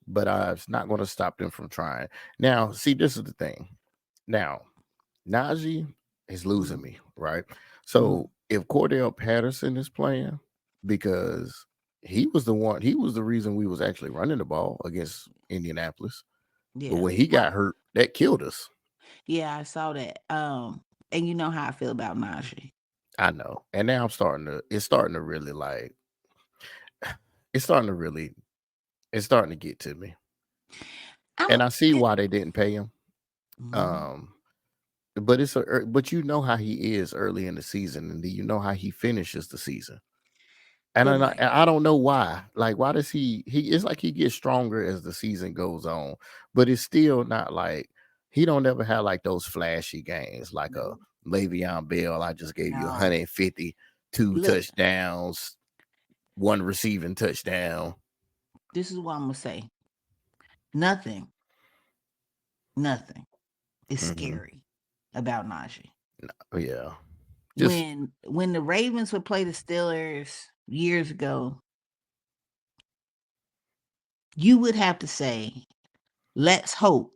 But it's not going to stop them from trying. Now, see, this is the thing. Now, Najee is losing me, right? Mhm. So if Cordell Patterson is playing, because he was the reason we was actually running the ball against Indianapolis. But Yeah. when he got hurt, that killed us. Yeah, I saw that. And you know how I feel about Najee. I know. And now it's starting to really it's starting to really, it's starting to get to me. I'm And I see why they didn't pay him. Mhm. Um, but you know how he is early in the season, and then you know how he finishes the season. And But Mike, I don't know why. Like, why does he it's like he gets stronger as the season goes on, but it's still not like he don't ever have like those flashy games like a no. Le'Veon Bell, I just gave you No. 150, 2 Look, touchdowns, 1 receiving touchdown. this is what I'm gonna say. Nothing, nothing is Mm-hmm. scary about Najee. Yeah. Just When the Ravens would play the Steelers years ago, you would have to say, let's hope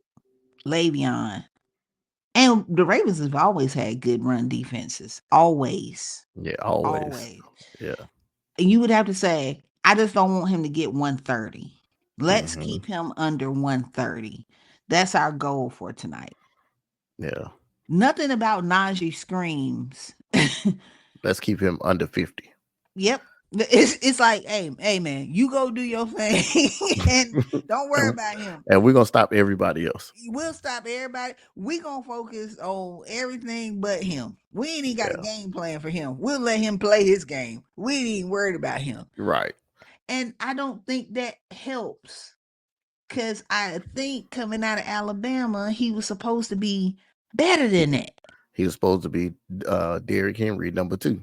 Le'Veon. And the Ravens have always had good run defenses. Always. yeah, always. Always. Yeah. And you would have to say, I just don't want him to get 130. Let's Mm-hmm. keep him under 130. That's our goal for tonight. Yeah. Nothing about Najee screams. Let's keep him under 50. Yep. It's like, hey man, you go do your thing and don't worry and, about him. and we're gonna stop everybody else. We'll stop everybody. We gonna focus on everything but him. We ain't even got a Yeah. game plan for him. We'll let him play his game. We ain't even worried about him. Right. And I don't think that helps. Cause I think coming out of Alabama, he was supposed to be better than that. He was supposed to be Derrick Henry number 2.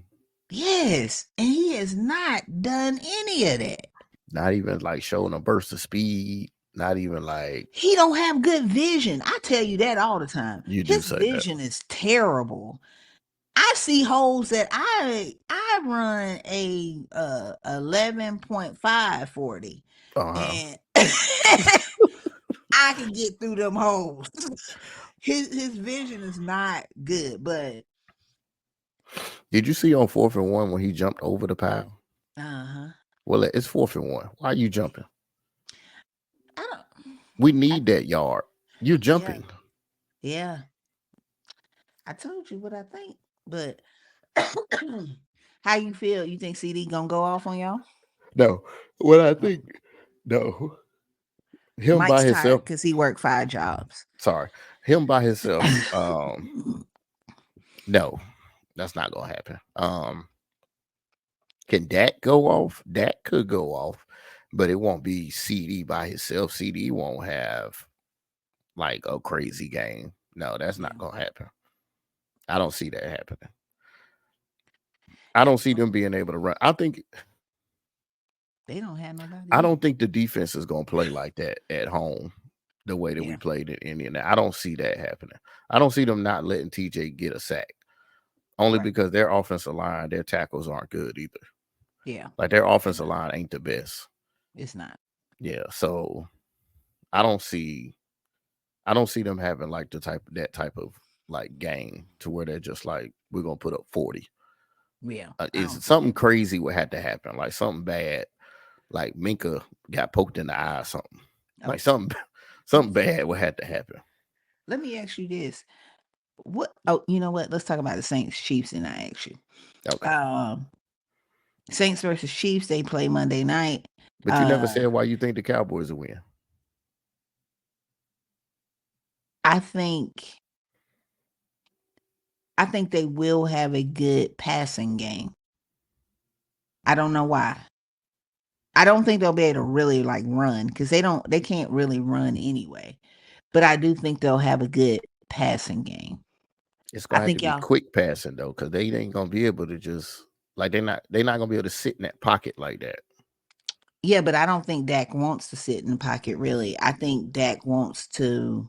Yes. And he has not done any of that. Not even like showing a burst of speed. Not even like He don't have good vision. I tell you that all the time. you do His say that. vision is terrible. I see holes that I run a 11.5 40 Uh-huh. and I can get through them holes. His vision is not good, but Did you see on 4th and 1 when he jumped over the pile? uh-huh. Well, it's 4th and 1. Why are you jumping? I don't We need that yard. You're yeah. jumping. Yeah. I told you what I think, but how you feel? You think CD gonna go off on y'all? No. What I think, no. Him by Mike's tired himself. because he worked 5 jobs. Sorry. Him by himself. No, that's not gonna happen. Can Dak go off? Dak could go off, but it won't be CD by himself. CD won't have like a crazy game. No, that's not gonna happen. I don't see that happening. I don't see them being able to run. I think They don't have nobody. I don't think the defense is gonna play like that at home the way that we Yeah. played in Indiana. I don't see that happening. I don't see them not letting TJ get a sack. Only Right. because their offensive line, their tackles aren't good either. Yeah. Like their offensive line ain't the best. It's not. Yeah. So I don't see them having like that type of like game to where they're just like, we're gonna put up 40. Yeah. Is something crazy would have to happen, like something bad, like Minka got poked in the eye or something. Like something bad would have to happen. Let me ask you this. What you know what? Let's talk about the Saints Chiefs and I ask you. Okay. Saints versus Chiefs, they play Monday night. But you never said why you think the Cowboys will win. I think they will have a good passing game. I don't know why. I don't think they'll be able to really like run because they can't really run anyway. But I do think they'll have a good passing game. It's I gonna have to think be y'all quick passing though, because they ain't gonna be able to just like they're not gonna be able to sit in that pocket like that. Yeah, but I don't think Dak wants to sit in the pocket really. I think Dak wants to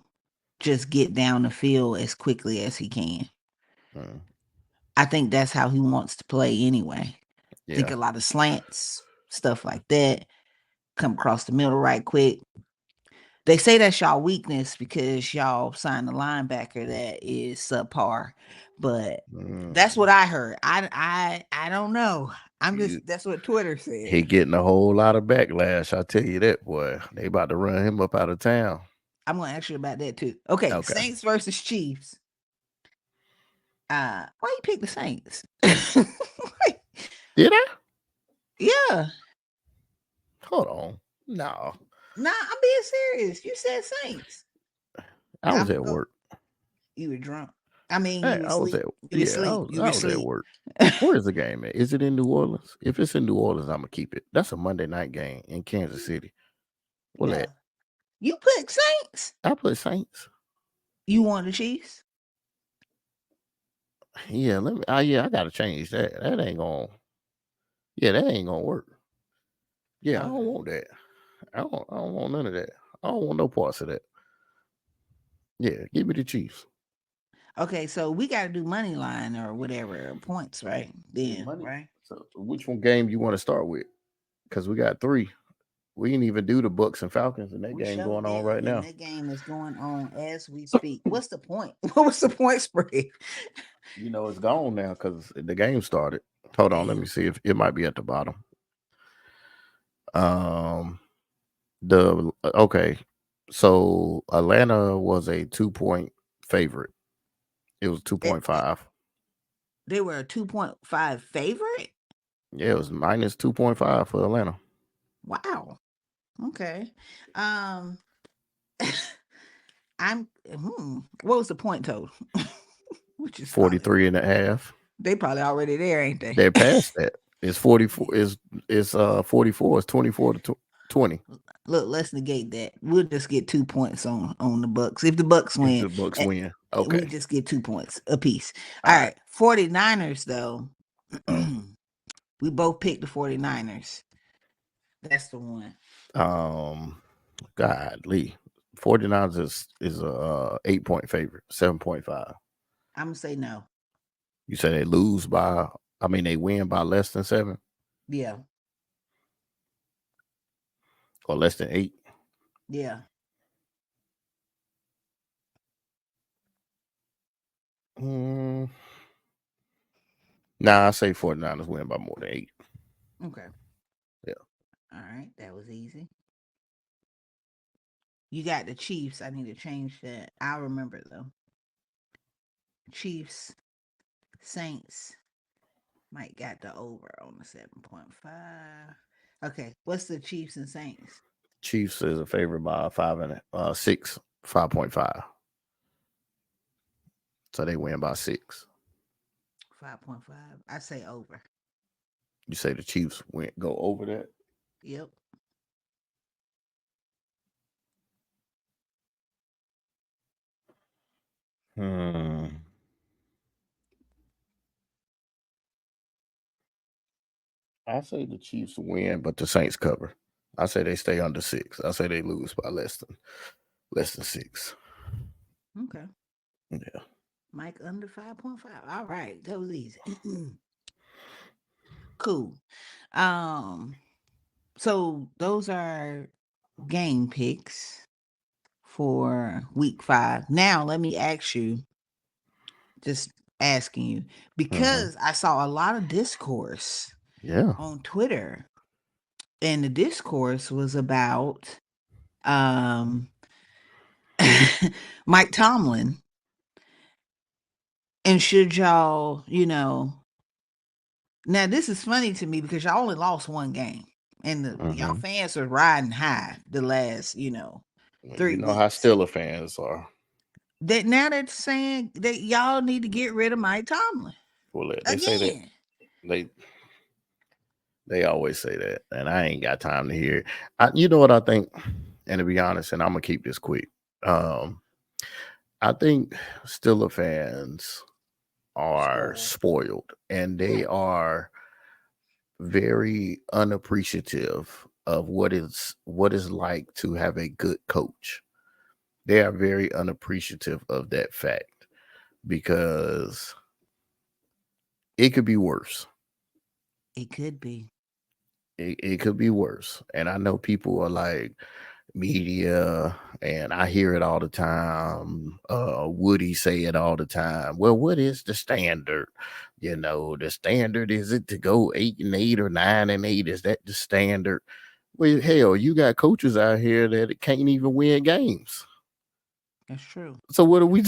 just get down the field as quickly as he can. I think that's how he wants to play anyway. Think Yeah. a lot of slants, stuff like that. Come across the middle right quick. They say that's y'all weakness because y'all signed a linebacker that is subpar, but that's what I heard. I don't know. That's what Twitter said. He getting a whole lot of backlash. I tell you that, boy. They about to run him up out of town. I'm gonna ask you about that too. Okay. Saints versus Chiefs. Why you pick the Saints? Did I? Yeah. Hold on. No. Nah, I'm being serious. You said Saints. I was at work. You were drunk. I mean, Hey, you were I was asleep. at You were asleep. I was at work. Where is the game at? Is it in New Orleans? If it's in New Orleans, I'm gonna keep it. That's a Monday night game in Kansas City. What Yeah. that? You put Saints? I put Saints. You want the Chiefs? Yeah, let me. Yeah, I gotta change that. That ain't gonna. Yeah, that ain't gonna work. Yeah, I don't Okay. want that. I don't want none of that. I don't want no parts of that. Yeah, give me the Chiefs. Okay, so we got to do money line or whatever points, right? Yeah, Then, money. right? So, which one game you want to start with? Because we got three. We didn't even do the Bucks and Falcons, and that We game sure going on didn't, right and now. that game is going on as we speak. What's the point? What was the point spread? You know it's gone now because the game started. Hold on, let me Damn. see if it might be at the bottom. Um, the okay, so Atlanta was a 2-point favorite. It was two It, point it, five. they were a 2.5 favorite. Yeah, it was minus 2.5 for Atlanta. Wow. Okay. Um, I'm. What was the point total? Which is probably 43 and a half. they probably already there, ain't they? They're past that. It's 44. Yeah. It's 44. It's 24 to 20. Look, let's negate that. We'll just get 2 points on the Bucks. If the Bucks If win, the Bucks eh, win. we Okay. just get 2 points apiece. All All right. right. 49ers, though. Oh. We both picked the 49ers. That's the one. Godly. 49ers is a 8-point favorite, 7.5. I'm going to say no. You say they lose by, I mean, they win by less than 7 Yeah. or less than 8. Yeah. Mm, nah, I say 49ers win by more than 8. Okay. Yeah. All right. That was easy. You got the Chiefs. I need to change that. I'll remember, though. Chiefs, Saints. Mike got the over on the 7.5. Okay. What's the Chiefs and Saints? Chiefs is a favorite by 6, 5.5. So they win by 6. 5.5. I say over. You say the Chiefs go over that? Yep. Hmm. I say the Chiefs win, but the Saints cover. I say they stay under 6. I say they lose by less than 6. Okay. Yeah. Mike under 5.5. All right. That was easy. Cool. Um, so those are game picks for week 5. Now let me ask you, just asking you, Hmm. because I saw a lot of discourse Yeah. on Twitter, and the discourse was about um Mike Tomlin, and should y'all, now this is funny to me because y'all only lost one game, and y'all Hmm. fans are riding high the last, You three know how weeks. Steeler fans are. That now they're saying that y'all need to get rid of Mike Tomlin Well, they say that again. they they always say that, and I ain't got time to hear it. You know what I think, and to be honest, and I'm gonna keep this quick. Um, I think Steeler fans are Spoiled. spoiled, and they Yeah. are very unappreciative of what is like to have a good coach. They are very unappreciative of that fact because it could be worse. It could be. It could be worse. And I know people are like media, and I hear it all the time. Woody say it all the time. Well, what is the standard? The standard, is it to go 8-8 or 9-8? Is that the standard? Well, hell, you got coaches out here that can't even win games. That's true. So what are we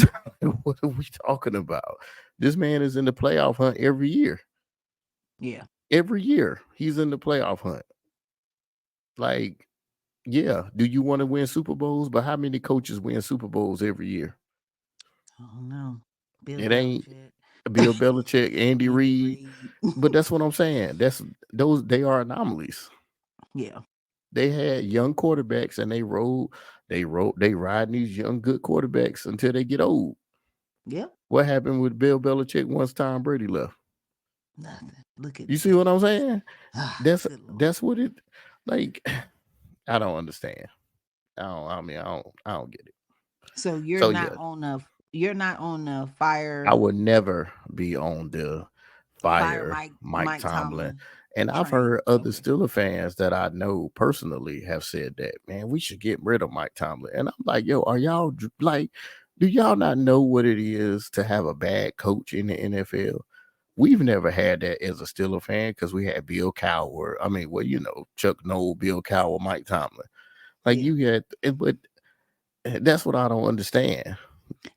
what are we talking about? This man is in the playoff hunt every year. Yeah. Every year he's in the playoff hunt. Like, yeah, do you want to win Super Bowls? But how many coaches win Super Bowls every year? Oh no. Bill It ain't Belichick. Bill Belichick, Andy Andy Reid. Reid. But that's what I'm saying. They are anomalies. Yeah. They had young quarterbacks, and they riding these young good quarterbacks until they get old. Yep. What happened with Bill Belichick once Tom Brady left? Nothing. Look at You see that. what I'm saying? Ah, That's good Lord. that's what it like. I don't understand. I don't get it. So So yeah, you're not on the I would never be on the fire fire Mike Mike Tomlin. Tomlin And I've train. heard other Okay. Steeler fans that I know personally have said that, man, we should get rid of Mike Tomlin. And I'm like, yo, are y'all like, do y'all not know what it is to have a bad coach in the NFL? We've never had that as a Steeler fan because we had Bill Cowher. I mean, well, Chuck Noll, Bill Cowher, Mike Tomlin. Like Yeah. you had, but that's what I don't understand.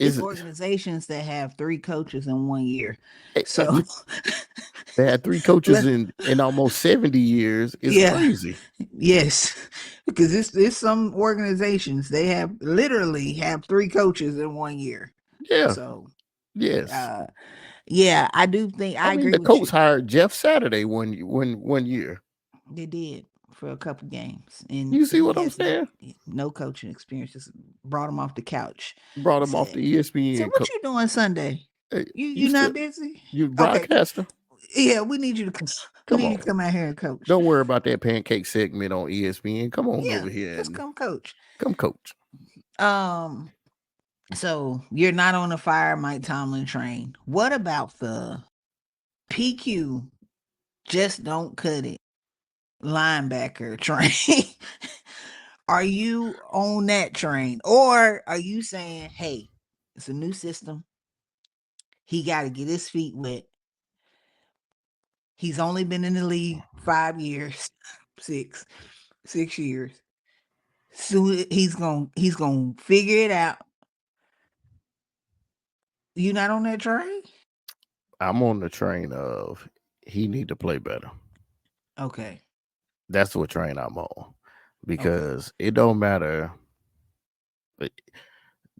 It's Is organizations that have 3 coaches in 1 year. it, So they had 3 coaches let in almost 70 years. It's yeah. crazy. Yes. Because it's some organizations they have literally have 3 coaches in 1 year. Yeah. So, Yes. uh yeah, I do think I I mean, agree the with Colts you. hired Jeff Saturday one year. They did for a couple games, and You see he what I'm has saying? no coaching experience. Just brought him off the couch. Brought him off Said, the said, ESPN. "What you doing Sunday? Hey, You not busy? you Okay, broadcaster. yeah, we need you to come. We Come need you on. to come out here and coach. Don't worry about that pancake segment on ESPN. Come on Yeah, over here just and come coach. come coach. Um, so you're not on the fire Mike Tomlin train. What about the PQ? Just don't cut it linebacker train. Are you on that train? Or are you saying, hey, it's a new system. He got to get his feet wet. He's only been in the league 5 years, six, 6 years. So he's gonna figure it out. You not on that train? I'm on the train of he need to play better. Okay. That's what train I'm on. Okay. Because it don't matter. eh,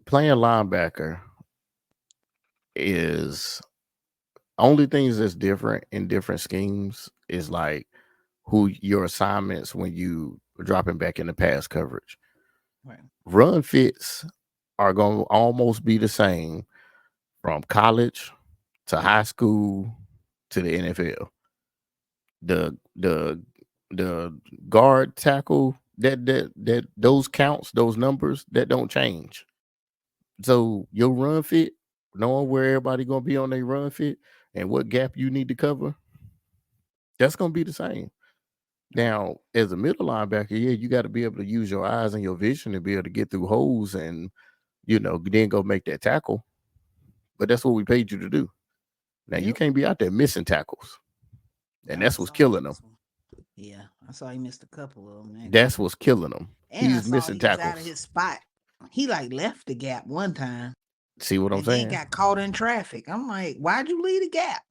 Playing linebacker is only things that's different in different schemes is like who your assignments when you dropping back into pass coverage. Right. Run fits are going to almost be the same from college to high school to the NFL. The the guard tackle that those counts, those numbers that don't change. So your run fit, knowing where everybody gonna be on their run fit and what gap you need to cover, that's gonna be the same. Now, as a middle linebacker, yeah, you got to be able to use your eyes and your vision to be able to get through holes and then go make that tackle. But that's what we paid you to do. Now you Yep. can't be out there missing tackles, and No, I that's what's saw him killing them. miss one. Yeah, I saw he missed a couple of them that That's game. what's killing them. And I He's saw missing he was out of tackles. his spot. He like left the gap one time See what I'm and then saying? got caught in traffic. I'm like, why'd you leave the gap?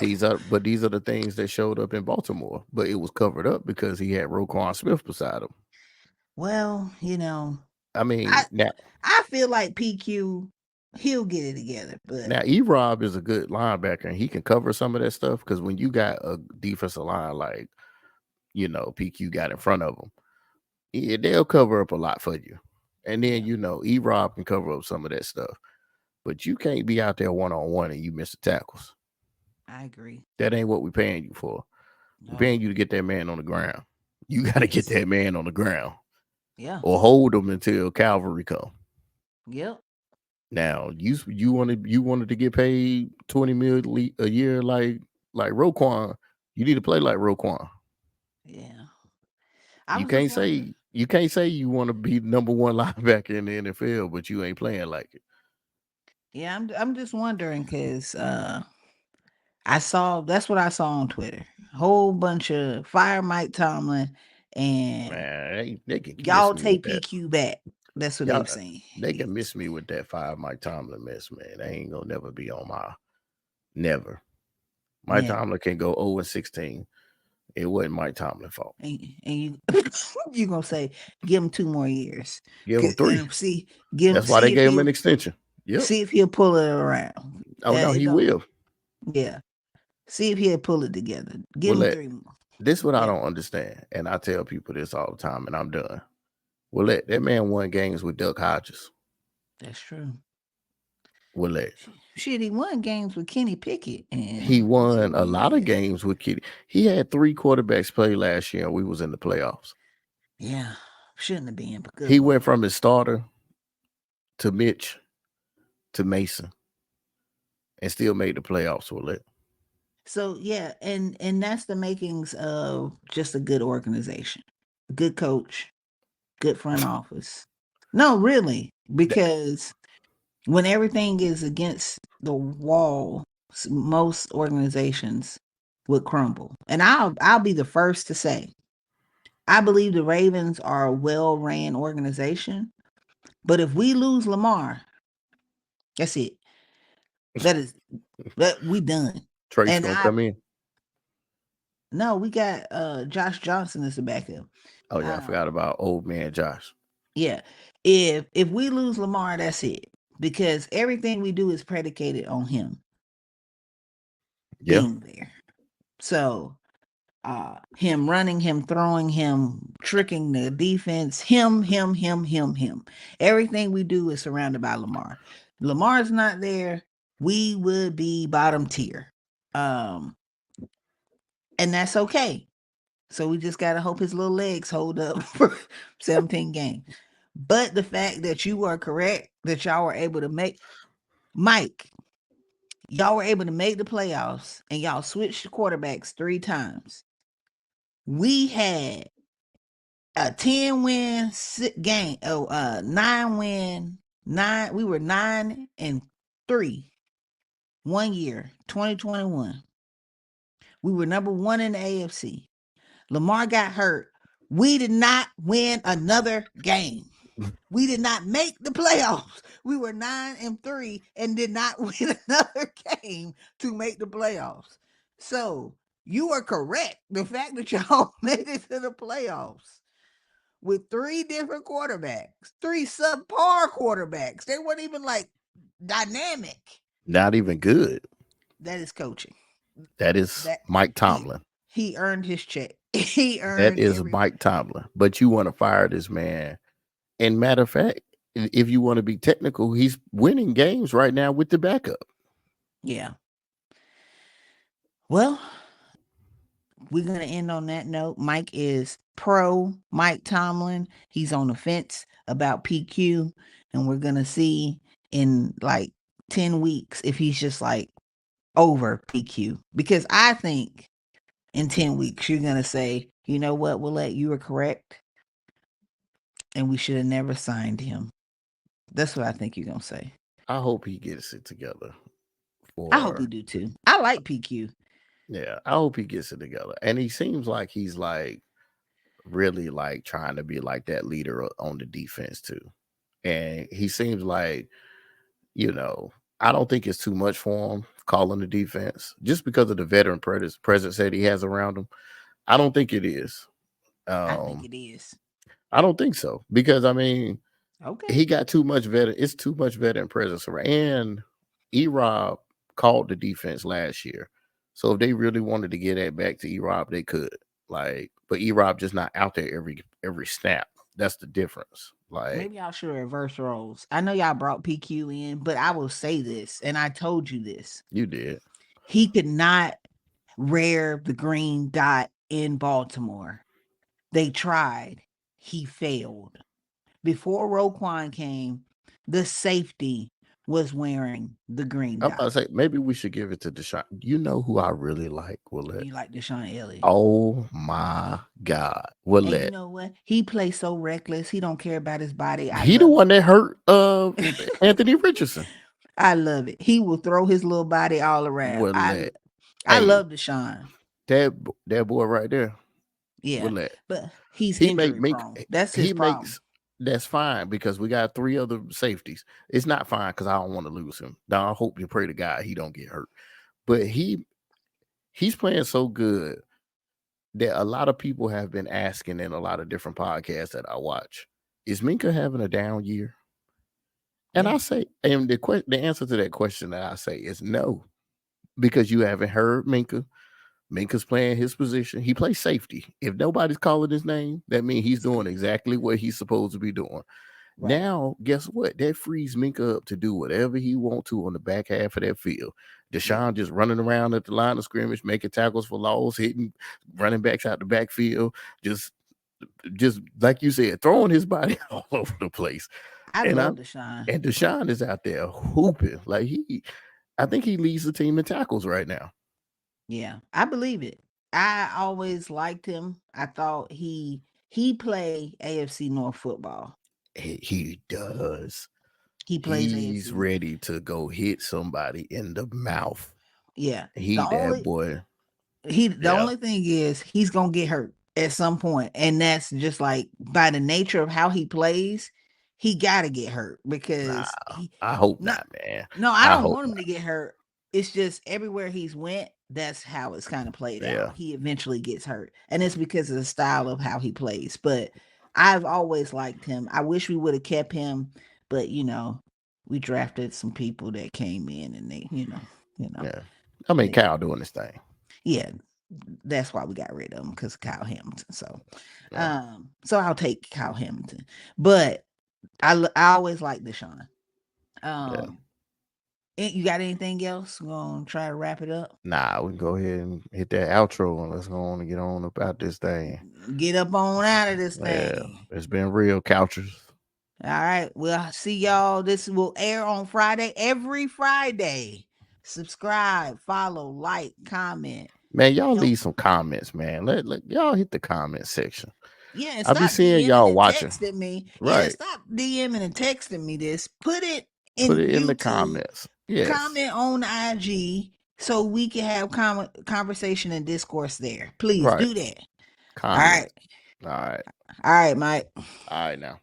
These are the things that showed up in Baltimore, but it was covered up because he had Roquan Smith beside him. Well, I mean, I now I feel like PQ he'll get it together, but now E-Rob is a good linebacker and he can cover some of that stuff because when you got a defensive line like PQ got in front of them, yeah, they'll cover up a lot for you. And then yeah, E-Rob can cover up some of that stuff. But you can't be out there one on one and you miss the tackles. I agree. That ain't what we're paying you for. We're No. paying you to get that man on the ground. You got to get Yes. that man on the ground Yeah. or hold him until cavalry come. Yep. Now you wanted to get paid 20 million a year like Roquan. You need to play like Roquan. Yeah. I You was just can't wondering. say you can't say you want to be number one linebacker in the NFL, but you ain't playing like it. Yeah, I'm just wondering because I saw that's what I saw on Twitter. Whole bunch of fire Mike Tomlin and Man, they can miss y'all me with take that. PQ back. That's what they Y'all, were saying. they can miss me with that five Mike Tomlin mess, man. They ain't gonna never be on my never. Mike Never. Tomlin can go 0-16. It wasn't Mike Tomlin's fault. And you you gonna say give him 2 more years. Give him 3. And see That's why they see if gave him an he'll extension. Yep. pull it around. Oh no, It he don't will. yeah. See if he'll pull it together. Give Well, him let 3 more. this what I Yeah, don't understand, and I tell people this all the time, and I'm done. Well, that man won games with Duck Hodges. that's true. Willette. Shit, he won games with Kenny Pickett, He and that's won who a he lot of had. games with Kitty. He had 3 quarterbacks play last year, and we was in the playoffs. Yeah, shouldn't have been, but good He went lord. from his starter to Mitch to Mason and still made the playoffs with it. So yeah, and that's the makings of just a good organization, good coach, good front office. No, really, That- because when everything is against the wall, most organizations would crumble. And I'll be the first to say, I believe the Ravens are a well-ran organization, but if we lose Lamar, that's it. That is that we done. Trace And gonna I come in. no, we got Josh Johnson as the backup. Oh yeah, I forgot Um, about old man Josh. yeah. If we lose Lamar, that's it. Because everything we do is predicated on him Yeah. being there. So him running, him throwing, him tricking the defense, him. Everything we do is surrounded by Lamar. Lamar's not there, we would be bottom tier. Um, and that's okay. So we just gotta hope his little legs hold up for 17 games. But the fact that you are correct, that y'all were able to make Mike, y'all were able to make the playoffs and y'all switched quarterbacks 3 times. We had a 10 win game. 9 win, we were 9-3 1 year, 2021. We were number one in the AFC. Lamar got hurt. We did not win another game. We did not make the playoffs. We were 9-3 and did not win another game to make the playoffs. So you are correct. The fact that y'all made it to the playoffs with 3 different quarterbacks, 3 subpar quarterbacks. They weren't even like dynamic. Not even good. That is coaching. That is That Mike he Tomlin. he earned his check. He That earned is every Mike Tomlin. But you want to fire this man. And matter of fact, if you want to be technical, he's winning games right now with the backup. yeah. Well, we're gonna end on that note. Mike is pro Mike Tomlin. He's on the fence about PQ, and we're gonna see in like 10 weeks if he's just like over PQ. Because I think in 10 weeks you're gonna say, you know what, Willette, you were correct, and we should have never signed him. That's what I think you're gonna say. I hope he gets it together I hope he for do too. I like PQ. yeah, I hope he gets it together. And he seems like he's like really like trying to be like that leader on the defense too. And he seems like, you know, I don't think it's too much for him calling the defense just because of the veteran presence that he has around him. I don't think it is. I think Um, it is. I don't think so because I mean Okay. he got too much veteran. It's too much veteran presence around. And E-Rob called the defense last year, so if they really wanted to get that back to E-Rob, they could. Like, but E-Rob just not out there every snap. That's the difference. Like, Maybe y'all should reverse roles. I know y'all brought PQ in, but I will say this, and I told you this. you did. He could not rear the green dot in Baltimore. They tried. He failed. Before Roquan came, the safety was wearing the green I'm about dot. to say maybe we should give it to Deshaun. You know who I really like? Willette. You like Deshaun Elliott. Oh my God, And you Willette. know what? He plays so reckless. He don't care about his body. I He the love one that hurt Anthony Richardson. I love it. He will throw his little body all around. Willette. I Hey, love Deshaun. that boy right there. Yeah, Willette. but he's He make injury make prone. That's his he problem. makes that's fine because we got 3 other safeties. It's not fine because I don't want to lose him. Now I hope you pray to God he don't get hurt. But he's playing so good that a lot of people have been asking in a lot of different podcasts that I watch, is Minka having a down year? And Yeah, I say, and the answer to that question that I say is no, because you haven't heard Minka. Minka's playing his position. He plays safety. If nobody's calling his name, that means he's he's doing good. exactly what he's supposed to be doing. Right. Now, guess what? That frees Minka up to do whatever he want to on the back half of that field. Yeah. Deshaun just running around at the line of scrimmage, making tackles for loss, hitting running backs out the backfield, just just like you said, throwing his body all over the place. I And I love Deshaun. and Deshaun is out there hooping. Like I think he leads the team in tackles right now. Yeah, I believe it. I always liked him. I thought he play AFC North football. He does. He plays He's AFC. ready to go hit somebody in the mouth. Yeah. The He that only boy. the Yeah. only thing is he's gonna get hurt at some point, and that's just like by the nature of how he plays, he gotta get hurt Nah, because he I hope not not, man. no, I I don't hope want him not. to get hurt. It's just everywhere he's went, that's how it's kind of played Yeah. out. He eventually gets hurt, and it's because of the style of how he plays. But I've always liked him. I wish we would have kept him, but we drafted some people that came in, and they, Yeah. I mean, they, Kyle doing this thing. yeah, that's why we got rid of him because Kyle Hamilton. So, Yeah. so I'll take Kyle Hamilton, but I always like Deshaun. Yeah. You got anything else? We're gonna try to wrap it up. Nah, we can go ahead and hit that outro and let's go on and get on about this thing. Get up on out of this Yeah. thing. It's been real, couchers. All right. We'll see y'all. This will air on Friday, every Friday. Subscribe, follow, like, comment. Man, y'all leave some comments, man. Let y'all hit the comment section. Yeah, and I be stop seeing DMing y'all and watching. texting me. Yeah, Right. stop DMing and texting me this. Put it Put in it in the YouTube. comments. Yes. Comment on IG so we can have conversation and discourse there. Please Right. do that. Comment. All right. All right. All right, Mike. All right now.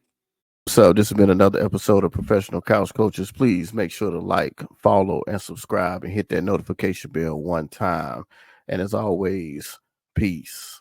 So this has been another episode of Professional Couch Coaches. Please make sure to like, follow, and subscribe and hit that notification bell one time. And as always, peace.